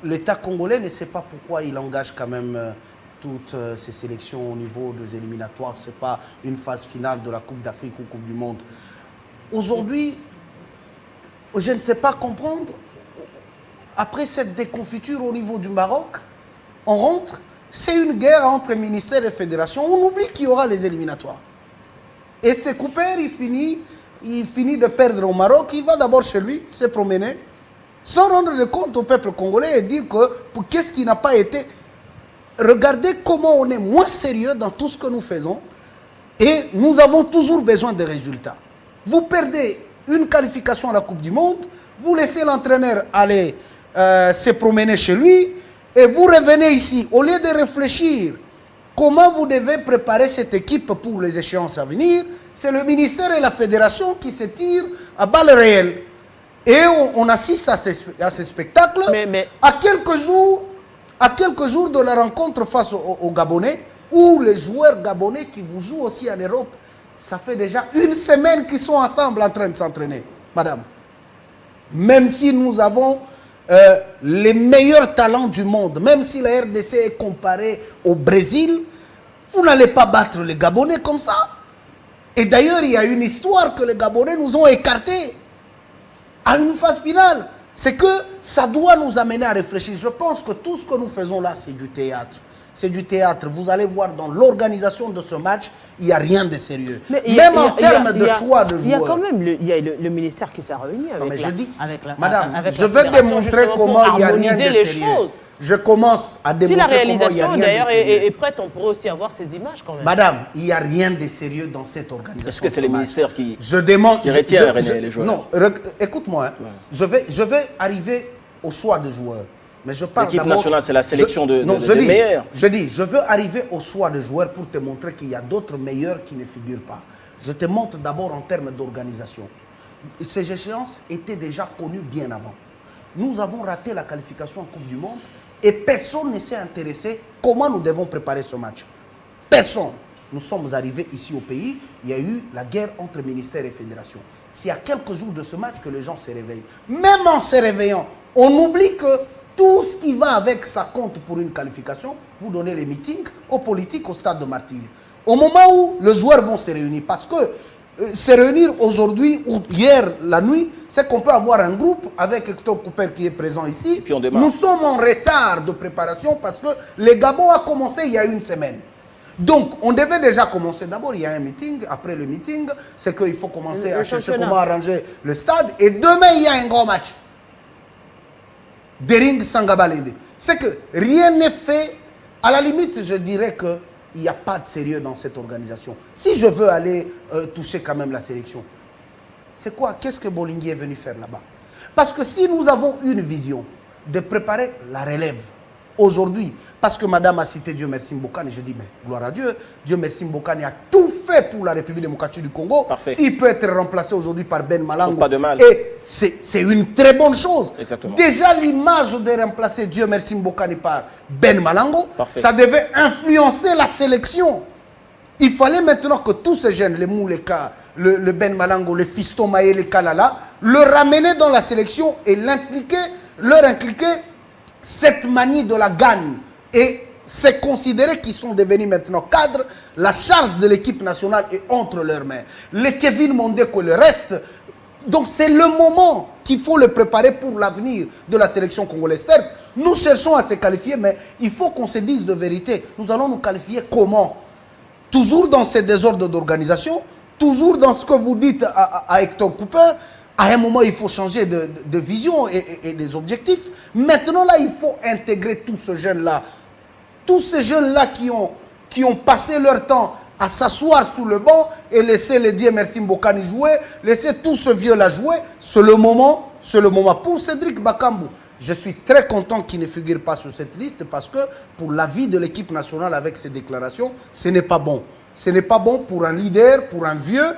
l'État congolais ne sait pas pourquoi il engage quand même toutes ces sélections au niveau des éliminatoires. Ce n'est pas une phase finale de la Coupe d'Afrique ou Coupe du Monde. Aujourd'hui, je ne sais pas comprendre. Après cette déconfiture au niveau du Maroc, on rentre, c'est une guerre entre ministères et fédérations. On oublie qu'il y aura les éliminatoires. Et ce Cooper, il finit de perdre au Maroc. Il va d'abord chez lui, se promener, sans rendre le compte au peuple congolais et dire que qu'est-ce qui n'a pas été. Regardez comment on est moins sérieux dans tout ce que nous faisons et nous avons toujours besoin de résultats. Vous perdez une qualification à la Coupe du Monde, vous laissez l'entraîneur aller se promener chez lui et vous revenez ici. Au lieu de réfléchir comment vous devez préparer cette équipe pour les échéances à venir, c'est le ministère et la fédération qui se tirent à balles réelles. Et on assiste à ce spectacle à quelques jours de la rencontre face aux Gabonais, où les joueurs gabonais qui vous jouent aussi en Europe, ça fait déjà une semaine qu'ils sont ensemble en train de s'entraîner, madame. Même si nous avons les meilleurs talents du monde, même si la RDC est comparée au Brésil, vous n'allez pas battre les Gabonais comme ça. Et d'ailleurs, il y a une histoire que les Gabonais nous ont écartés à une phase finale. C'est que ça doit nous amener à réfléchir. Je pense que tout ce que nous faisons là, c'est du théâtre. C'est du théâtre. Vous allez voir dans l'organisation de ce match, il n'y a rien de sérieux. Même en termes de choix de joueurs. Il y a quand même le ministère qui s'est réuni avec la madame, je vais démontrer comment il n'y a rien de sérieux. Je commence à démontrer comment il n'y a rien de sérieux. Si la réalisation d'ailleurs est prête, on pourrait aussi avoir ces images quand même. Madame, il n'y a rien de sérieux dans cette organisation. Est-ce que c'est le ministère qui retient les joueurs? Non, écoute-moi. Hein. Ouais. Je vais arriver au choix de joueurs. Mais je parle l'équipe d'abord- nationale, c'est la sélection des dis, meilleurs. Je dis, je veux arriver au choix de joueurs pour te montrer qu'il y a d'autres meilleurs qui ne figurent pas. Je te montre d'abord en termes d'organisation. Ces échéances étaient déjà connues bien avant. Nous avons raté la qualification en Coupe du Monde et personne ne s'est intéressé comment nous devons préparer ce match. Personne. Nous sommes arrivés ici au pays, il y a eu la guerre entre ministères et fédérations. C'est à quelques jours de ce match que les gens se réveillent. Même en se réveillant, on oublie que tout ce qui va avec ça compte pour une qualification. Vous donnez les meetings aux politiques au stade de Martyrs. Au moment où les joueurs vont se réunir, parce que se réunir aujourd'hui ou hier la nuit, c'est qu'on peut avoir un groupe avec Hector Cooper qui est présent ici. Et puis on démarre. Nous sommes en retard de préparation parce que le Gabon a commencé il y a une semaine. Donc, on devait déjà commencer. D'abord, il y a un meeting. Après le meeting, c'est qu'il faut commencer à chercher comment arranger le stade. Et demain, il y a un grand match. Dering Sangabalende. C'est que rien n'est fait. À la limite, je dirais qu'il n'y a pas de sérieux dans cette organisation. Si je veux aller toucher quand même la sélection, c'est quoi? Qu'est-ce que Bolingui est venu faire là-bas? Parce que si nous avons une vision de préparer la relève aujourd'hui, parce que madame a cité Dieu merci Mbokani, je dis mais gloire à Dieu, Dieu merci Mbokani a tout fait pour la République démocratique du Congo. Parfait. S'il peut être remplacé aujourd'hui par Ben Malango, Pas de mal. et c'est une très bonne chose. Exactement. Déjà l'image de remplacer Dieu merci Mbokani par Ben Malango, Parfait. ça devait influencer la sélection. Il fallait maintenant que tous ces jeunes, les Mouleka, le Ben Malango, le Fiston Maé, les Kalala, le ramener dans la sélection et leur impliquer cette manie de la gagne. Et c'est considéré qu'ils sont devenus maintenant cadres. La charge de l'équipe nationale est entre leurs mains. Les Kevin Mondeko et le reste. Donc c'est le moment qu'il faut le préparer pour l'avenir de la sélection congolaise. Certes, nous cherchons à se qualifier, mais il faut qu'on se dise de vérité. Nous allons nous qualifier comment? Toujours dans ces désordres d'organisation, toujours dans ce que vous dites à Hector Cooper. À un moment, il faut changer de vision et des objectifs. Maintenant, là, il faut intégrer tous ces jeunes-là. Tous ces jeunes-là qui ont passé leur temps à s'asseoir sous le banc et laisser les Dieu merci Mbokani jouer, laisser tout ce vieux-là jouer, c'est le moment. Pour Cédric Bakambu, je suis très content qu'il ne figure pas sur cette liste parce que pour l'avis de l'équipe nationale avec ces déclarations, ce n'est pas bon. Ce n'est pas bon pour un leader, pour un vieux,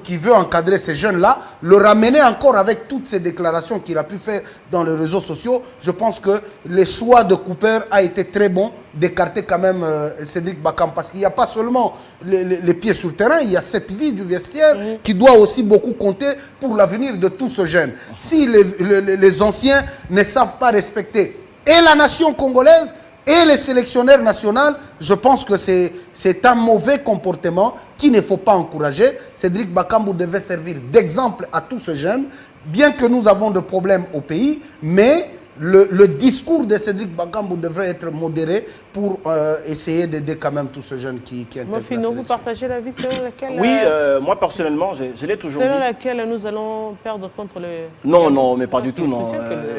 qui veut encadrer ces jeunes-là, le ramener encore avec toutes ces déclarations qu'il a pu faire dans les réseaux sociaux. Je pense que le choix de Cooper a été très bon d'écarter quand même Cédric Bakam parce qu'il n'y a pas seulement les pieds sur le terrain, il y a cette vie du vestiaire qui doit aussi beaucoup compter pour l'avenir de tous ces jeunes. Si les anciens ne savent pas respecter et la nation congolaise et les sélectionneurs nationaux, je pense que c'est un mauvais comportement qu'il ne faut pas encourager. Cédric Bakambu devait servir d'exemple à tous ces jeunes, bien que nous avons des problèmes au pays, mais le discours de Cédric Bakambu devrait être modéré pour essayer d'aider quand même tous ces jeunes qui intègrent la sélection. Vous partagez l'avis selon laquelle... Oui, moi personnellement, je l'ai toujours dit. Selon laquelle nous allons perdre contre le... Non, mais pas du tout, non.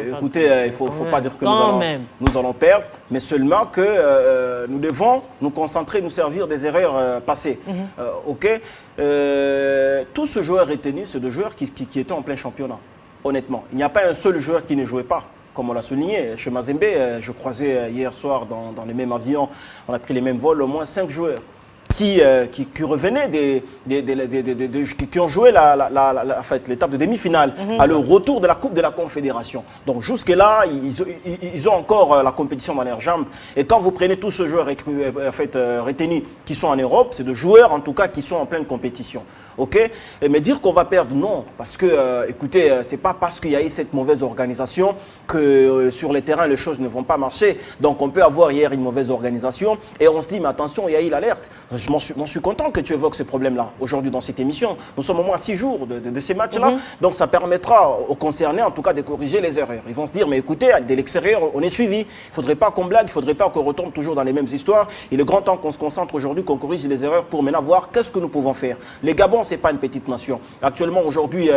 Écoutez, il ne faut pas dire que nous allons perdre, mais seulement que nous devons nous concentrer, nous servir des erreurs passées. Ok. Tous ces joueurs retenus, c'est des joueurs qui étaient en plein championnat, honnêtement. Il n'y a pas un seul joueur qui ne jouait pas. Comme on l'a souligné, chez Mazembe, je croisais hier soir dans les mêmes avions, on a pris les mêmes vols, au moins 5 joueurs qui revenaient, qui ont joué l'étape de demi-finale à leur retour de la Coupe de la Confédération. Donc jusque-là, ils ont encore la compétition dans leurs jambes. Et quand vous prenez tous ces joueurs retenus qui sont en Europe, c'est des joueurs en tout cas qui sont en pleine compétition. Okay. Mais dire qu'on va perdre, non. Parce que, écoutez, c'est pas parce qu'il y a eu cette mauvaise organisation que sur les terrains, les choses ne vont pas marcher. Donc, on peut avoir hier une mauvaise organisation et on se dit, mais attention, il y a eu l'alerte. Je m'en suis content que tu évoques ces problèmes-là aujourd'hui dans cette émission. Nous sommes au moins à 6 jours de ces matchs-là. Donc, ça permettra aux concernés, en tout cas, de corriger les erreurs. Ils vont se dire, mais écoutez, de l'extérieur, on est suivi. Il ne faudrait pas qu'on blague, il ne faudrait pas qu'on retombe toujours dans les mêmes histoires. Il est grand temps qu'on se concentre aujourd'hui, qu'on corrige les erreurs pour maintenant voir qu'est-ce que nous pouvons faire. Les Gabon, c'est pas une petite nation. Actuellement, aujourd'hui,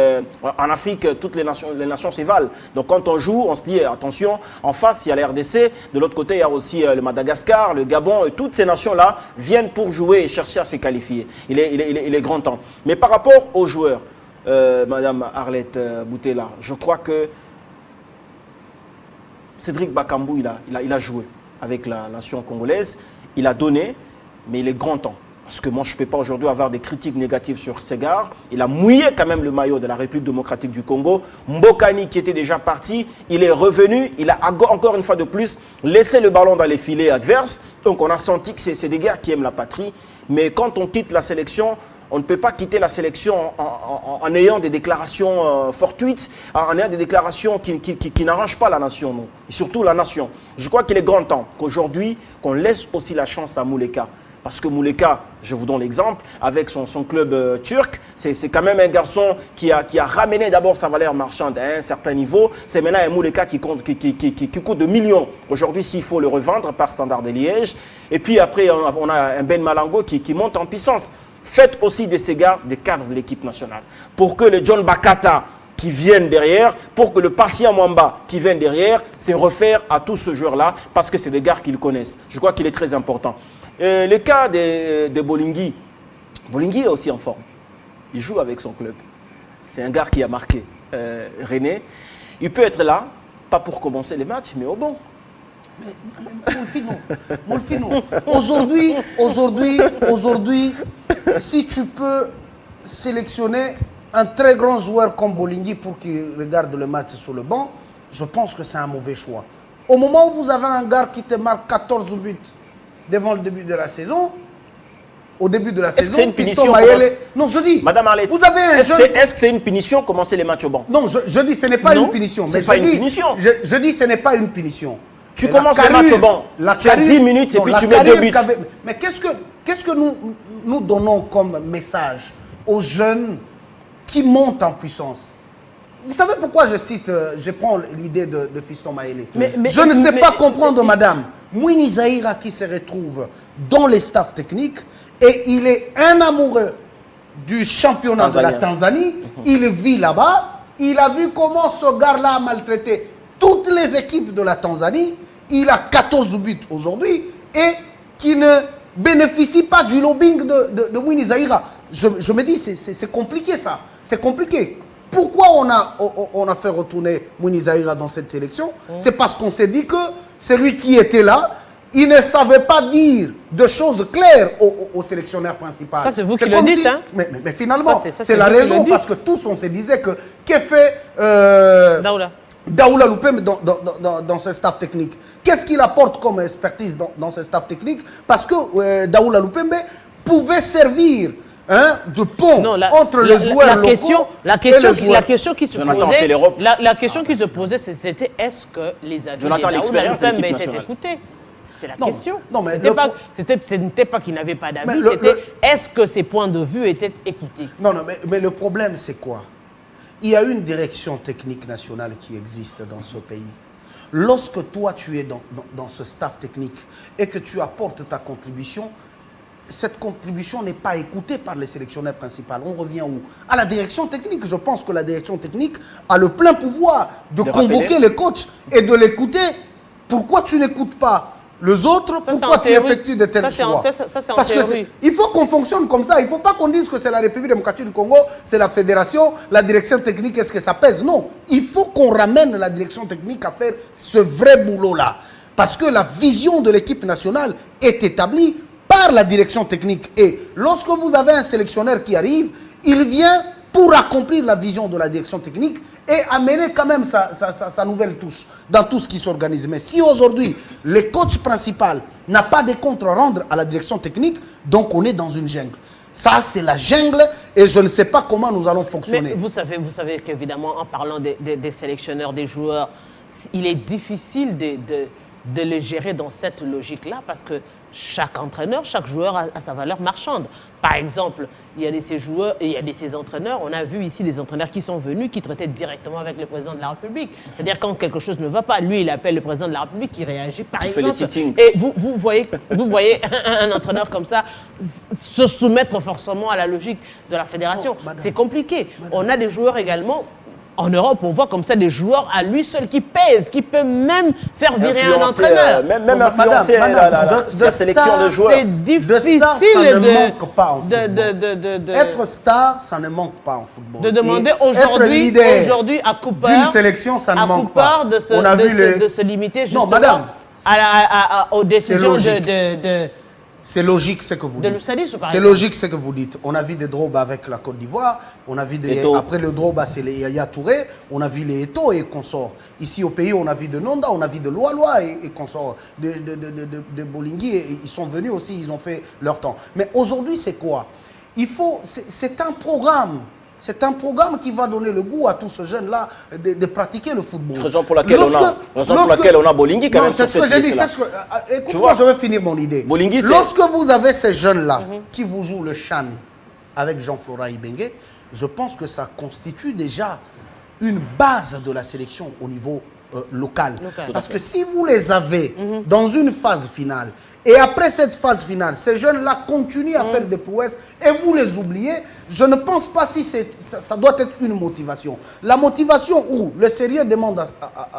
en Afrique, toutes les nations s'évalent. Donc, quand on joue, on se dit, attention, en face, il y a la RDC. De l'autre côté, il y a aussi le Madagascar, le Gabon. Et toutes ces nations-là viennent pour jouer et chercher à se qualifier. Il est grand temps. Mais par rapport aux joueurs, Madame Arlette Boutella, je crois que Cédric Bakambu, il a joué avec la nation congolaise. Il a donné, mais il est grand temps. Parce que moi, je ne peux pas aujourd'hui avoir des critiques négatives sur Ségard. Il a mouillé quand même le maillot de la République démocratique du Congo. Mbokani, qui était déjà parti, il est revenu. Il a encore une fois de plus laissé le ballon dans les filets adverses. Donc on a senti que c'est des gars qui aiment la patrie. Mais quand on quitte la sélection, on ne peut pas quitter la sélection en ayant des déclarations fortuites, en ayant des déclarations qui n'arrangent pas la nation, non. Et surtout la nation. Je crois qu'il est grand temps qu'aujourd'hui, qu'on laisse aussi la chance à Mouleka. Parce que Mouleka, je vous donne l'exemple, avec son club turc, c'est quand même un garçon qui a ramené d'abord sa valeur marchande à un certain niveau. C'est maintenant un Mouleka qui coûte de millions. Aujourd'hui, s'il faut le revendre par Standard de Liège. Et puis après, on a un Ben Malango qui monte en puissance. Faites aussi de ces gars des cadres de l'équipe nationale. Pour que le John Bakata qui viennent derrière, pour que le Patient Mwamba qui vienne derrière, c'est refaire à tous ce joueur-là, parce que c'est des gars qu'ils connaissent. Je crois qu'il est très important. Le cas de Bolingui. Bolingui est aussi en forme. Il joue avec son club. C'est un gars qui a marqué. René, il peut être là, pas pour commencer les matchs, mais au bon. Molfino, aujourd'hui, si tu peux sélectionner un très grand joueur comme Bolingui pour qu'il regarde le match sur le banc, je pense que c'est un mauvais choix. Au moment où vous avez un gars qui te marque 14 buts devant le début de la saison, au début de la saison, c'est une punition non, je dis, Madame Arlette, vous avez un jeune... Est-ce que c'est une punition commencer les matchs au banc? Non, je dis ce n'est pas une punition. C'est pas une punition. Je dis ce n'est pas une punition. Tu commences le match au banc, tu as 10 minutes et puis tu mets 2 buts. Mais qu'est-ce que nous donnons comme message aux jeunes qui montent en puissance? Vous savez pourquoi je prends l'idée de Fiston Mayele? Je ne sais pas comprendre, madame. Mouini Zahira qui se retrouve dans les staffs techniques et il est un amoureux du championnat de la Tanzanie. Il vit là-bas. Il a vu comment ce gars-là a maltraité toutes les équipes de la Tanzanie. Il a 14 buts aujourd'hui et qui ne bénéficie pas du lobbying de Mouini Zahira. Je me dis, c'est compliqué ça. C'est compliqué. Pourquoi on a fait retourner Mouini Zahira dans cette sélection? C'est parce qu'on s'est dit que celui qui était là, il ne savait pas dire de choses claires au sélectionneur principal. Ça, c'est vous qui le dites, hein? Mais finalement, c'est la raison, parce que tous, on se disait que qu'est fait Daoula Loupem dans ce staff technique? Qu'est-ce qu'il apporte comme expertise dans ce staff technique? Parce que Daoula Loupembe pouvait servir de pont entre les joueurs locaux et les joueurs. La question qui se posait, c'était est-ce que les avis de Daoula Loupembe étaient écoutés? C'est la question. Non, mais ce n'était pas qu'il n'avait pas d'avis, c'était est-ce que ses points de vue étaient écoutés? Non, mais le problème, c'est quoi? Il y a une direction technique nationale qui existe dans ce pays. Lorsque toi, tu es dans ce staff technique et que tu apportes ta contribution, cette contribution n'est pas écoutée par le sélectionneur principal. On revient où? À la direction technique. Je pense que la direction technique a le plein pouvoir de convoquer le coach et de l'écouter. Pourquoi tu n'écoutes pas les autres? Pourquoi tu effectues de tels choix? Parce que il faut qu'on fonctionne comme ça. Il ne faut pas qu'on dise que c'est la République démocratique du Congo, c'est la fédération, la direction technique, est-ce que ça pèse? Non. Il faut qu'on ramène la direction technique à faire ce vrai boulot-là. Parce que la vision de l'équipe nationale est établie par la direction technique. Et lorsque vous avez un sélectionneur qui arrive, il vient pour accomplir la vision de la direction technique et amener quand même sa nouvelle touche dans tout ce qui s'organise. Mais si aujourd'hui, le coach principal n'a pas de comptes à rendre à la direction technique, donc on est dans une jungle. Ça, c'est la jungle et je ne sais pas comment nous allons fonctionner. Mais vous savez qu'évidemment, en parlant des sélectionneurs, des joueurs, il est difficile de les gérer dans cette logique-là parce que chaque entraîneur, chaque joueur a sa valeur marchande. Par exemple, il y a de ces joueurs et il y a de ces entraîneurs. On a vu ici des entraîneurs qui sont venus, qui traitaient directement avec le président de la République. C'est-à-dire quand quelque chose ne va pas, lui, il appelle le président de la République qui réagit par exemple. Et vous voyez un entraîneur comme ça se soumettre forcément à la logique de la fédération. C'est compliqué. On a des joueurs également. En Europe, on voit comme ça des joueurs à lui seul qui pèsent, qui peuvent même faire virer un entraîneur. Même influencer la sélection de joueurs. C'est difficile ça ne manque pas en de Être star, ça ne manque pas en football. de demander Et être leader aujourd'hui à Cooper, d'une sélection, ça ne manque pas. de se limiter justement madame, aux décisions logique. de C'est logique ce que vous de dites. Lusadis, par C'est exemple. logique ce que vous dites. On a vu des Drogba avec la Côte d'Ivoire, on a vu après le Drogba c'est les Yaya Touré, on a vu les Eto'o et consorts. Ici au pays on a vu de Nonda, on a vu de Loa et consorts, de Bolingui, et ils sont venus aussi, ils ont fait leur temps. Mais aujourd'hui c'est quoi? C'est un programme. C'est un programme qui va donner le goût à tous ces jeunes-là de pratiquer le football. Raison pour laquelle on a Bolingui quand même sur cette liste-là. Écoute-moi, je vais finir mon idée. Bolingui, lorsque vous avez ces jeunes-là qui vous jouent le Chan avec Jean-Florent Ibenge, je pense que ça constitue déjà une base de la sélection au niveau local. Parce que si vous les avez dans une phase finale, et après cette phase finale, ces jeunes-là continuent à faire des prouesses et vous les oubliez, je ne pense pas si ça doit être une motivation. La motivation où le sérieux demande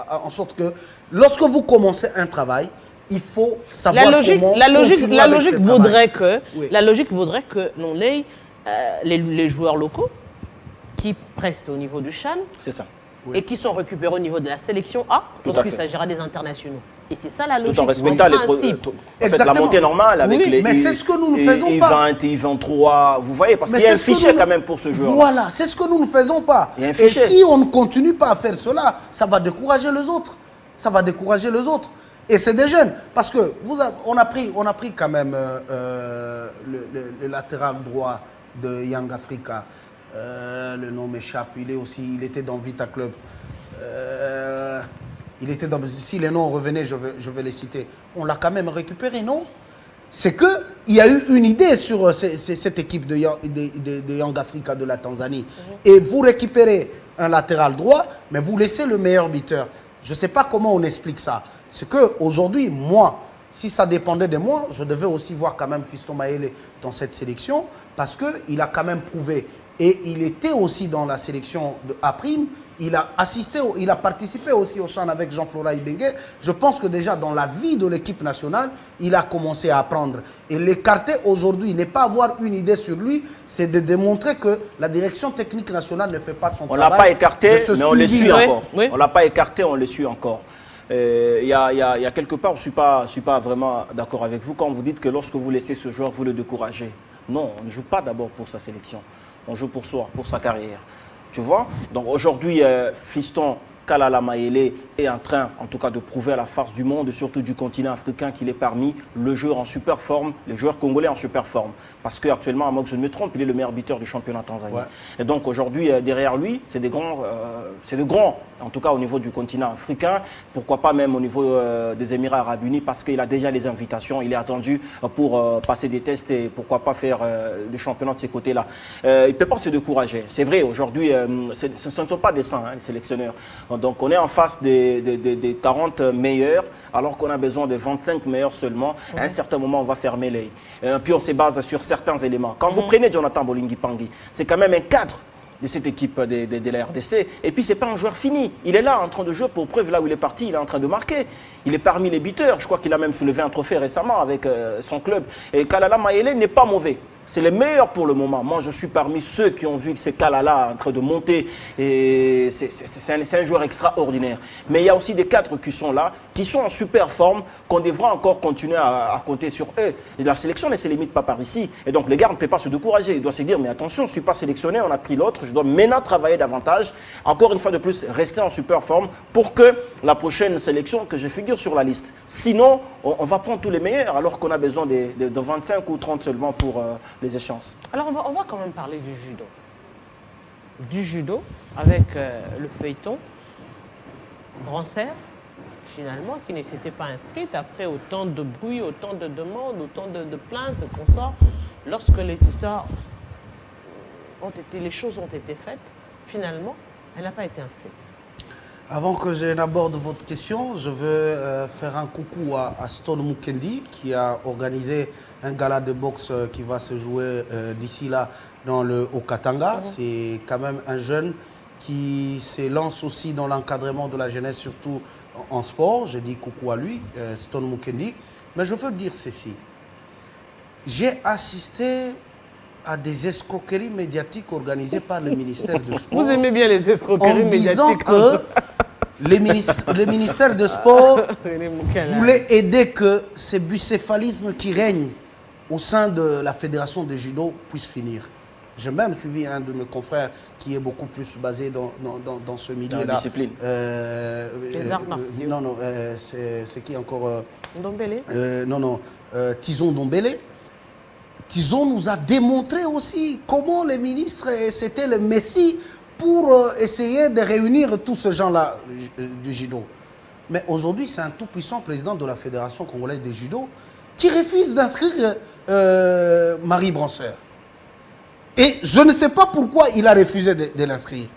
en sorte que lorsque vous commencez un travail, il faut savoir comment la logique voudrait que Oui. la logique voudrait que l'on ait les joueurs locaux qui prestent au niveau du CHAN C'est ça. et qui sont récupérés au niveau de la sélection A lorsqu'il s'agira des internationaux. Et c'est ça la logique. Tout en respectant la Exactement. montée normale avec Oui, les mais c'est ce que nous ne faisons pas. I20, I23, vous voyez, parce Mais qu'il y a un c'est ce que fichier nous- quand même pour ce joueur. Voilà, c'est ce que nous ne faisons pas. Il y a un Et fichier. si on ne continue pas à faire cela, ça va décourager les autres. Ça va décourager les autres. Et c'est des jeunes. Parce que on a pris quand même le latéral droit de Young Africa. Le nom m'échappe. Il était dans Vita Club. Si les noms revenaient, je vais les citer. On l'a quand même récupéré, non? C'est qu'il y a eu une idée sur cette équipe de Young Africa de la Tanzanie. Et vous récupérez un latéral droit, mais vous laissez le meilleur buteur. Je ne sais pas comment on explique ça. C'est qu'aujourd'hui, moi, si ça dépendait de moi, je devais aussi voir quand même Fiston Mayele dans cette sélection, parce qu'il a quand même prouvé. Et il était aussi dans la sélection de A'. Il a participé aussi au CHAN avec Jean-Florent Ibenge. Je pense que déjà dans la vie de l'équipe nationale, il a commencé à apprendre. Et l'écarter aujourd'hui, ne pas avoir une idée sur lui, c'est de démontrer que la direction technique nationale ne fait pas son On travail. ne l'a pas écarté, mais on le suit Oui, encore. oui. On ne l'a pas écarté, on le suit encore. Il y a quelque part, je ne suis pas vraiment d'accord avec vous quand vous dites que lorsque vous laissez ce joueur, vous le découragez. Non, on ne joue pas d'abord pour sa sélection. On joue pour soi, pour sa carrière. Tu vois? Donc aujourd'hui, Fiston Kalala Mayele est en train, en tout cas, de prouver à la face du monde, et surtout du continent africain, qu'il est parmi le joueur en super forme, les joueurs congolais en super forme. Parce qu'actuellement, à moins que je ne me trompe, il est le meilleur buteur du championnat tanzanien. Ouais. Et donc aujourd'hui, derrière lui, c'est des grands, en tout cas au niveau du continent africain, pourquoi pas même au niveau des Émirats Arabes Unis, parce qu'il a déjà les invitations, il est attendu pour passer des tests et pourquoi pas faire le championnat de ces côtés-là. Il ne peut pas se décourager. C'est vrai, aujourd'hui, ce ne sont pas des saints, les sélectionneurs. Donc on est en face des 40 meilleurs, alors qu'on a besoin de 25 meilleurs seulement. À un certain moment, on va fermer l'œil. Puis on se base sur certains éléments. Quand vous prenez Jonathan Bolingui Pangui, c'est quand même un cadre de cette équipe de la RDC. Et puis, ce n'est pas un joueur fini. Il est là en train de jouer. Pour preuve, là où il est parti, il est en train de marquer. Il est parmi les buteurs. Je crois qu'il a même soulevé un trophée récemment avec son club. Et Kalala Mayele n'est pas mauvais. C'est le meilleur pour le moment. Moi, je suis parmi ceux qui ont vu que c'est Kalala en train de monter. Et c'est un joueur extraordinaire. Mais il y a aussi des cadres qui sont là, qui sont en super forme, qu'on devra encore continuer à compter sur eux. Et la sélection ne se limite pas par ici. Et donc, les gars ne peuvent pas se décourager. Ils doivent se dire, mais attention, je ne suis pas sélectionné, on a pris l'autre. Je dois maintenant travailler davantage. Encore une fois de plus, rester en super forme pour que la prochaine sélection, que je figure sur la liste. Sinon, on va prendre tous les meilleurs, alors qu'on a besoin de 25 ou 30 seulement pour les échéances. Alors on va quand même parler du judo. Du judo avec le feuilleton Bransert, finalement, qui ne s'était pas inscrite après autant de bruit, autant de demandes, autant de plaintes qu'on sort. Lorsque les histoires les choses ont été faites, finalement, elle n'a pas été inscrite. Avant que je n'aborde votre question, je veux faire un coucou à Stone Mukendi qui a organisé un gala de boxe qui va se jouer d'ici là dans le Haut-Katanga. C'est quand même un jeune qui se lance aussi dans l'encadrement de la jeunesse, surtout en sport. Je dis coucou à lui, Stone Mukendi. Mais je veux dire ceci. J'ai assisté à des escroqueries médiatiques organisées par le ministère du Sport. Vous aimez bien les escroqueries médiatiques. En disant que le ministère du Sport voulait aider que ce bucéphalisme qui règne au sein de la fédération de judo puisse finir. J'ai même suivi un de mes confrères qui est beaucoup plus basé dans ce milieu-là. Dans la discipline. Les arts martiaux. Non, c'est qui encore Ndombele Tizon Ndombele. Tizon nous a démontré aussi comment les ministres, c'était le messie pour essayer de réunir tous ces gens-là du judo. Mais aujourd'hui, c'est un tout-puissant président de la Fédération congolaise de judo qui refuse d'inscrire Marie Branceur. Et je ne sais pas pourquoi il a refusé de l'inscrire.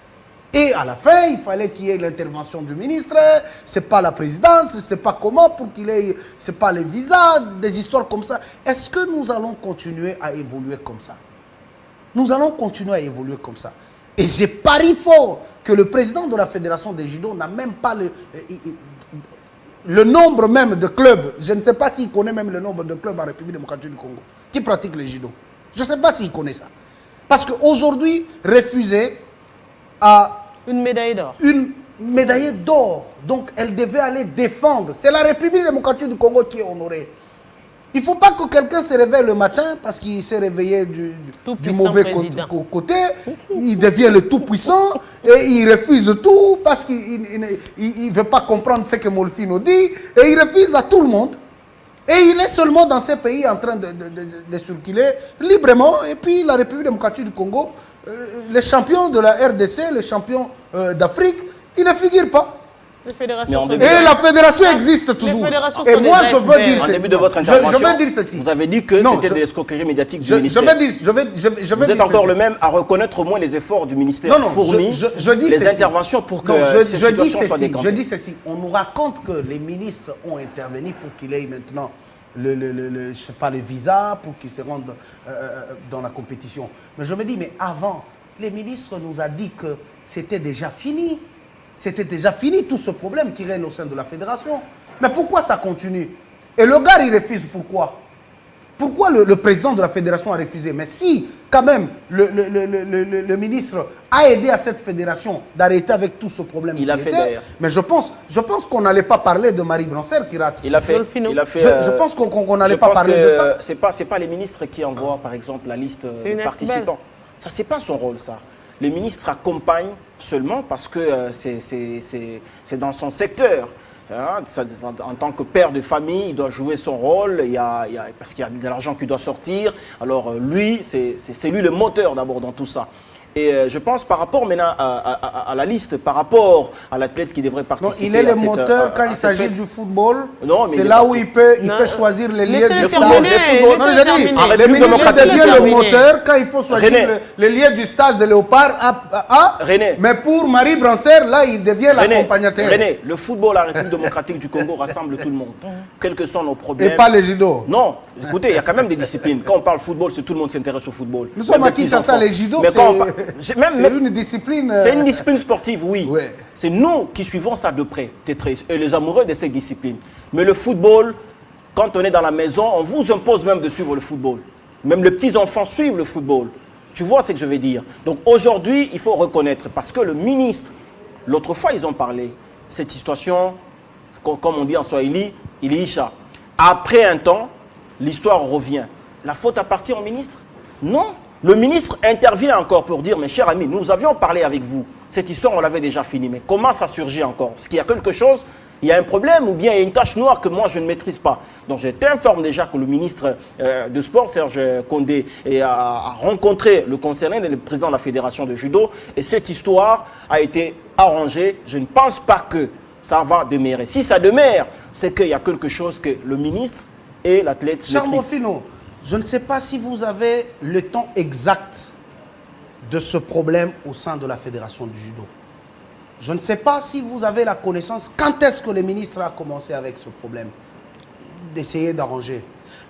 Et à la fin, il fallait qu'il y ait l'intervention du ministre. C'est pas la présidence, c'est pas comment pour qu'il ait, c'est pas les visas, des histoires comme ça. Est-ce que nous allons continuer à évoluer comme ça? Nous allons continuer à évoluer comme ça. Et j'ai pari fort que le président de la fédération des judo n'a même pas le nombre même de clubs. Je ne sais pas s'il connaît même le nombre de clubs en République démocratique du Congo qui pratiquent le judo. Je ne sais pas s'il connaît ça. Parce qu'aujourd'hui, refuser à une médaille d'or. Une médaille d'or. Donc, elle devait aller défendre. C'est la République démocratique du Congo qui est honorée. Il ne faut pas que quelqu'un se réveille le matin parce qu'il s'est réveillé du mauvais côté. Il devient le tout-puissant et il refuse tout parce qu'il ne veut pas comprendre ce que Molfino dit. Et il refuse à tout le monde. Et il est seulement dans ces pays en train de circuler librement. Et puis, la République démocratique du Congo, les champions de la RDC, les champions d'Afrique, ils ne figurent pas. Les fédérations et la fédération existe toujours. Et moi, je veux dire... En début de votre intervention, je veux dire ceci. Vous avez dit que c'était des escroqueries médiatiques du ministère. Vous êtes encore le même à reconnaître au moins les efforts du ministère fournis, les interventions pour que cette situation soit décantée. Je dis ceci. On nous raconte que les ministres ont intervenu pour qu'il ait maintenant je sais pas, le visa, pour qu'ils se rendent dans la compétition. Mais je me dis, mais avant, les ministres nous ont dit que c'était déjà fini. C'était déjà fini tout ce problème qui règne au sein de la fédération. Mais pourquoi ça continue? Et le gars, il refuse. Pourquoi? Pourquoi le président de la fédération a refusé? Mais si, quand même, le ministre a aidé à cette fédération d'arrêter avec tout ce problème. Il a fait d'ailleurs. Mais je pense qu'on n'allait pas parler de Marie Branceur qui rate. Il a fait. Je pense qu'on n'allait pas parler de ça. C'est pas les ministres qui envoient, par exemple, la liste de participants. Ça, c'est pas son rôle, ça. Les ministres accompagnent seulement parce que c'est dans son secteur. Hein, en tant que père de famille, il doit jouer son rôle, parce qu'il y a de l'argent qui doit sortir. Alors lui, c'est lui le moteur d'abord dans tout ça. Et je pense par rapport maintenant à la liste, par rapport à l'athlète qui devrait participer. Non, il est le moteur quand il s'agit du football. C'est là où il peut choisir les lieux du stade. Non, je dis, le ministre devient le moteur quand il faut choisir les lieux du stage de Léopard A. Mais pour Marie Branceur, là, il devient l'accompagnateur. René, le football à la République démocratique du Congo rassemble tout le monde. Quels que soient nos problèmes. Et pas les judo. Non, écoutez, il y a quand même des disciplines. Quand on parle football, tout le monde s'intéresse au football. Nous sommes à Kinshasa, les judo, c'est une discipline. C'est une discipline sportive, oui. Ouais. C'est nous qui suivons ça de près, et les amoureux de cette discipline. Mais le football, quand on est dans la maison, on vous impose même de suivre le football. Même les petits-enfants suivent le football. Tu vois ce que je veux dire? Donc aujourd'hui, il faut reconnaître, parce que le ministre, l'autre fois, ils ont parlé, cette situation, comme on dit en Swahili, il est Isha. Après un temps, l'histoire revient. La faute appartient au ministre? Non. Le ministre intervient encore pour dire, mes chers amis, nous avions parlé avec vous. Cette histoire, on l'avait déjà finie. Mais comment ça surgit encore? Est-ce qu'il y a quelque chose, il y a un problème ou bien il y a une tache noire que moi je ne maîtrise pas? Donc je t'informe déjà que le ministre de Sport, Serge Condé, a rencontré le concerné, le président de la fédération de judo. Et cette histoire a été arrangée. Je ne pense pas que ça va demeurer. Si ça demeure, c'est qu'il y a quelque chose que le ministre et l'athlète maîtrisent. Je ne sais pas si vous avez le temps exact de ce problème au sein de la fédération du judo. Je ne sais pas si vous avez la connaissance. Quand est-ce que le ministre a commencé avec ce problème? D'essayer d'arranger.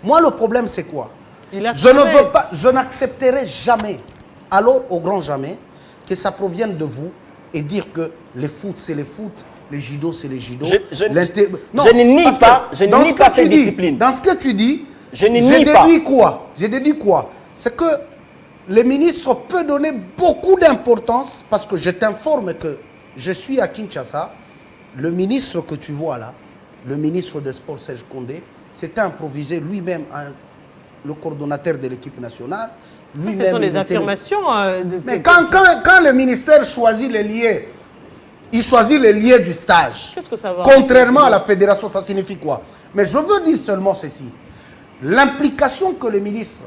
Moi, le problème, c'est quoi? Je n'accepterai jamais, alors au grand jamais, que ça provienne de vous et dire que les foot, c'est les foot, les judo, c'est les judo. Je ne nie pas cette discipline. Dans ce que tu dis, je ne nie pas. J'ai déduit quoi? C'est que le ministre peut donner beaucoup d'importance, parce que je t'informe que je suis à Kinshasa, le ministre que tu vois là, le ministre des Sports Serge Condé, s'était improvisé lui-même le coordonnateur de l'équipe nationale. Ce sont des affirmations. Mais quand le ministère choisit les lieux, il choisit les lieux du stage. Qu'est-ce que ça va? Contrairement à la fédération, ça signifie quoi? Mais je veux dire seulement ceci. L'implication que le ministre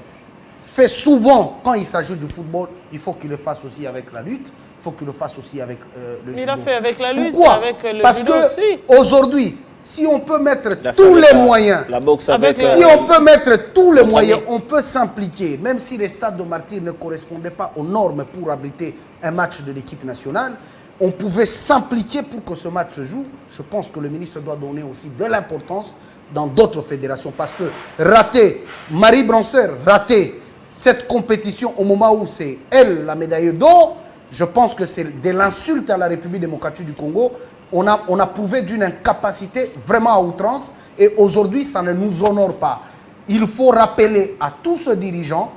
fait souvent quand il s'agit du football, il faut qu'il le fasse aussi avec la lutte, il faut qu'il le fasse aussi avec le judo. Il a fait avec la lutte, pourquoi? avec le Parce judo que aussi. Aujourd'hui, si on peut mettre tous les moyens, la boxe si on peut mettre tous les moyens, on peut s'impliquer, même si les stades de Martyrs ne correspondaient pas aux normes pour abriter un match de l'équipe nationale, on pouvait s'impliquer pour que ce match se joue. Je pense que le ministre doit donner aussi de l'importance dans d'autres fédérations, parce que rater, Marie Brancer, rater cette compétition au moment où c'est elle la médaille d'or, je pense que c'est de l'insulte à la République démocratique du Congo. On a prouvé d'une incapacité vraiment à outrance, et aujourd'hui ça ne nous honore pas. Il faut rappeler à tous ces dirigeants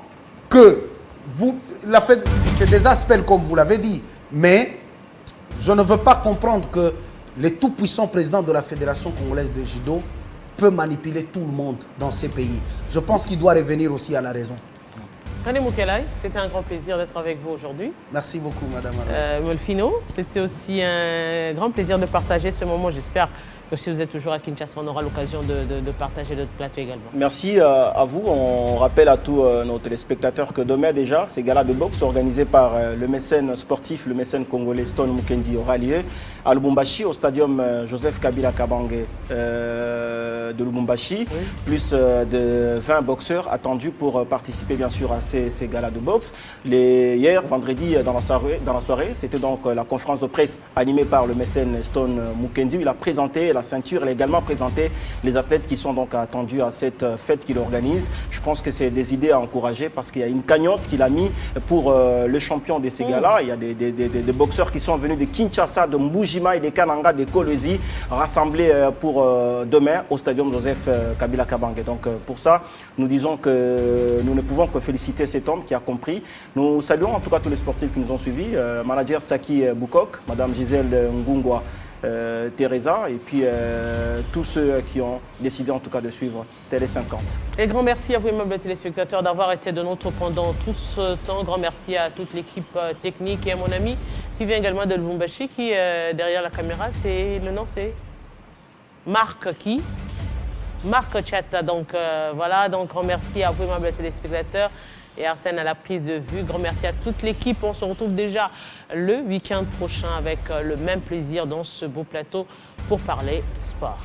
que c'est des aspects comme vous l'avez dit, mais je ne veux pas comprendre que le tout-puissant président de la Fédération congolaise de judo peut manipuler tout le monde dans ces pays. Je pense qu'il doit revenir aussi à la raison. René Moukelay, c'était un grand plaisir d'être avec vous aujourd'hui. Merci beaucoup, Madame. Molfino, c'était aussi un grand plaisir de partager ce moment. J'espère que si vous êtes toujours à Kinshasa, on aura l'occasion de partager notre plateau également. Merci à vous. On rappelle à tous nos téléspectateurs que demain déjà, ces galas de boxe organisés par le mécène sportif, le mécène congolais Stone Mukendi aura lieu à Lubumbashi, au stadium Joseph Kabila Kabange de Lubumbashi, oui. Plus de 20 boxeurs attendus pour participer bien sûr à ces galas de boxe. Hier, vendredi, dans la soirée, c'était donc la conférence de presse animée par le mécène Stone Mukendi. Il a présenté la ceinture, il a également présenté les athlètes qui sont donc attendus à cette fête qu'il organise. Je pense que c'est des idées à encourager, parce qu'il y a une cagnotte qu'il a mis pour le champion de ces gars-là. Il y a des boxeurs qui sont venus de Kinshasa, de Mbujima et de Kananga, de Kolwezi, rassemblés pour demain au stadium Joseph Kabila Kabange. Donc pour ça, nous disons que nous ne pouvons que féliciter cet homme qui a compris. Nous saluons en tout cas tous les sportifs qui nous ont suivis, manager Saki Boukok, Madame Gisèle Ngungwa, Teresa, et puis tous ceux qui ont décidé en tout cas de suivre Télé 50. Et grand merci à vous, aimables téléspectateurs, d'avoir été de nôtres pendant tout ce temps. Grand merci à toute l'équipe technique et à mon ami qui vient également de Lubumbashi, qui derrière la caméra, le nom c'est Marc qui Marc Tchata. Donc voilà, donc grand merci à vous, aimables téléspectateurs, et Arsène à la prise de vue. Grand merci à toute l'équipe. On se retrouve déjà le week-end prochain avec le même plaisir dans ce beau plateau pour parler sport.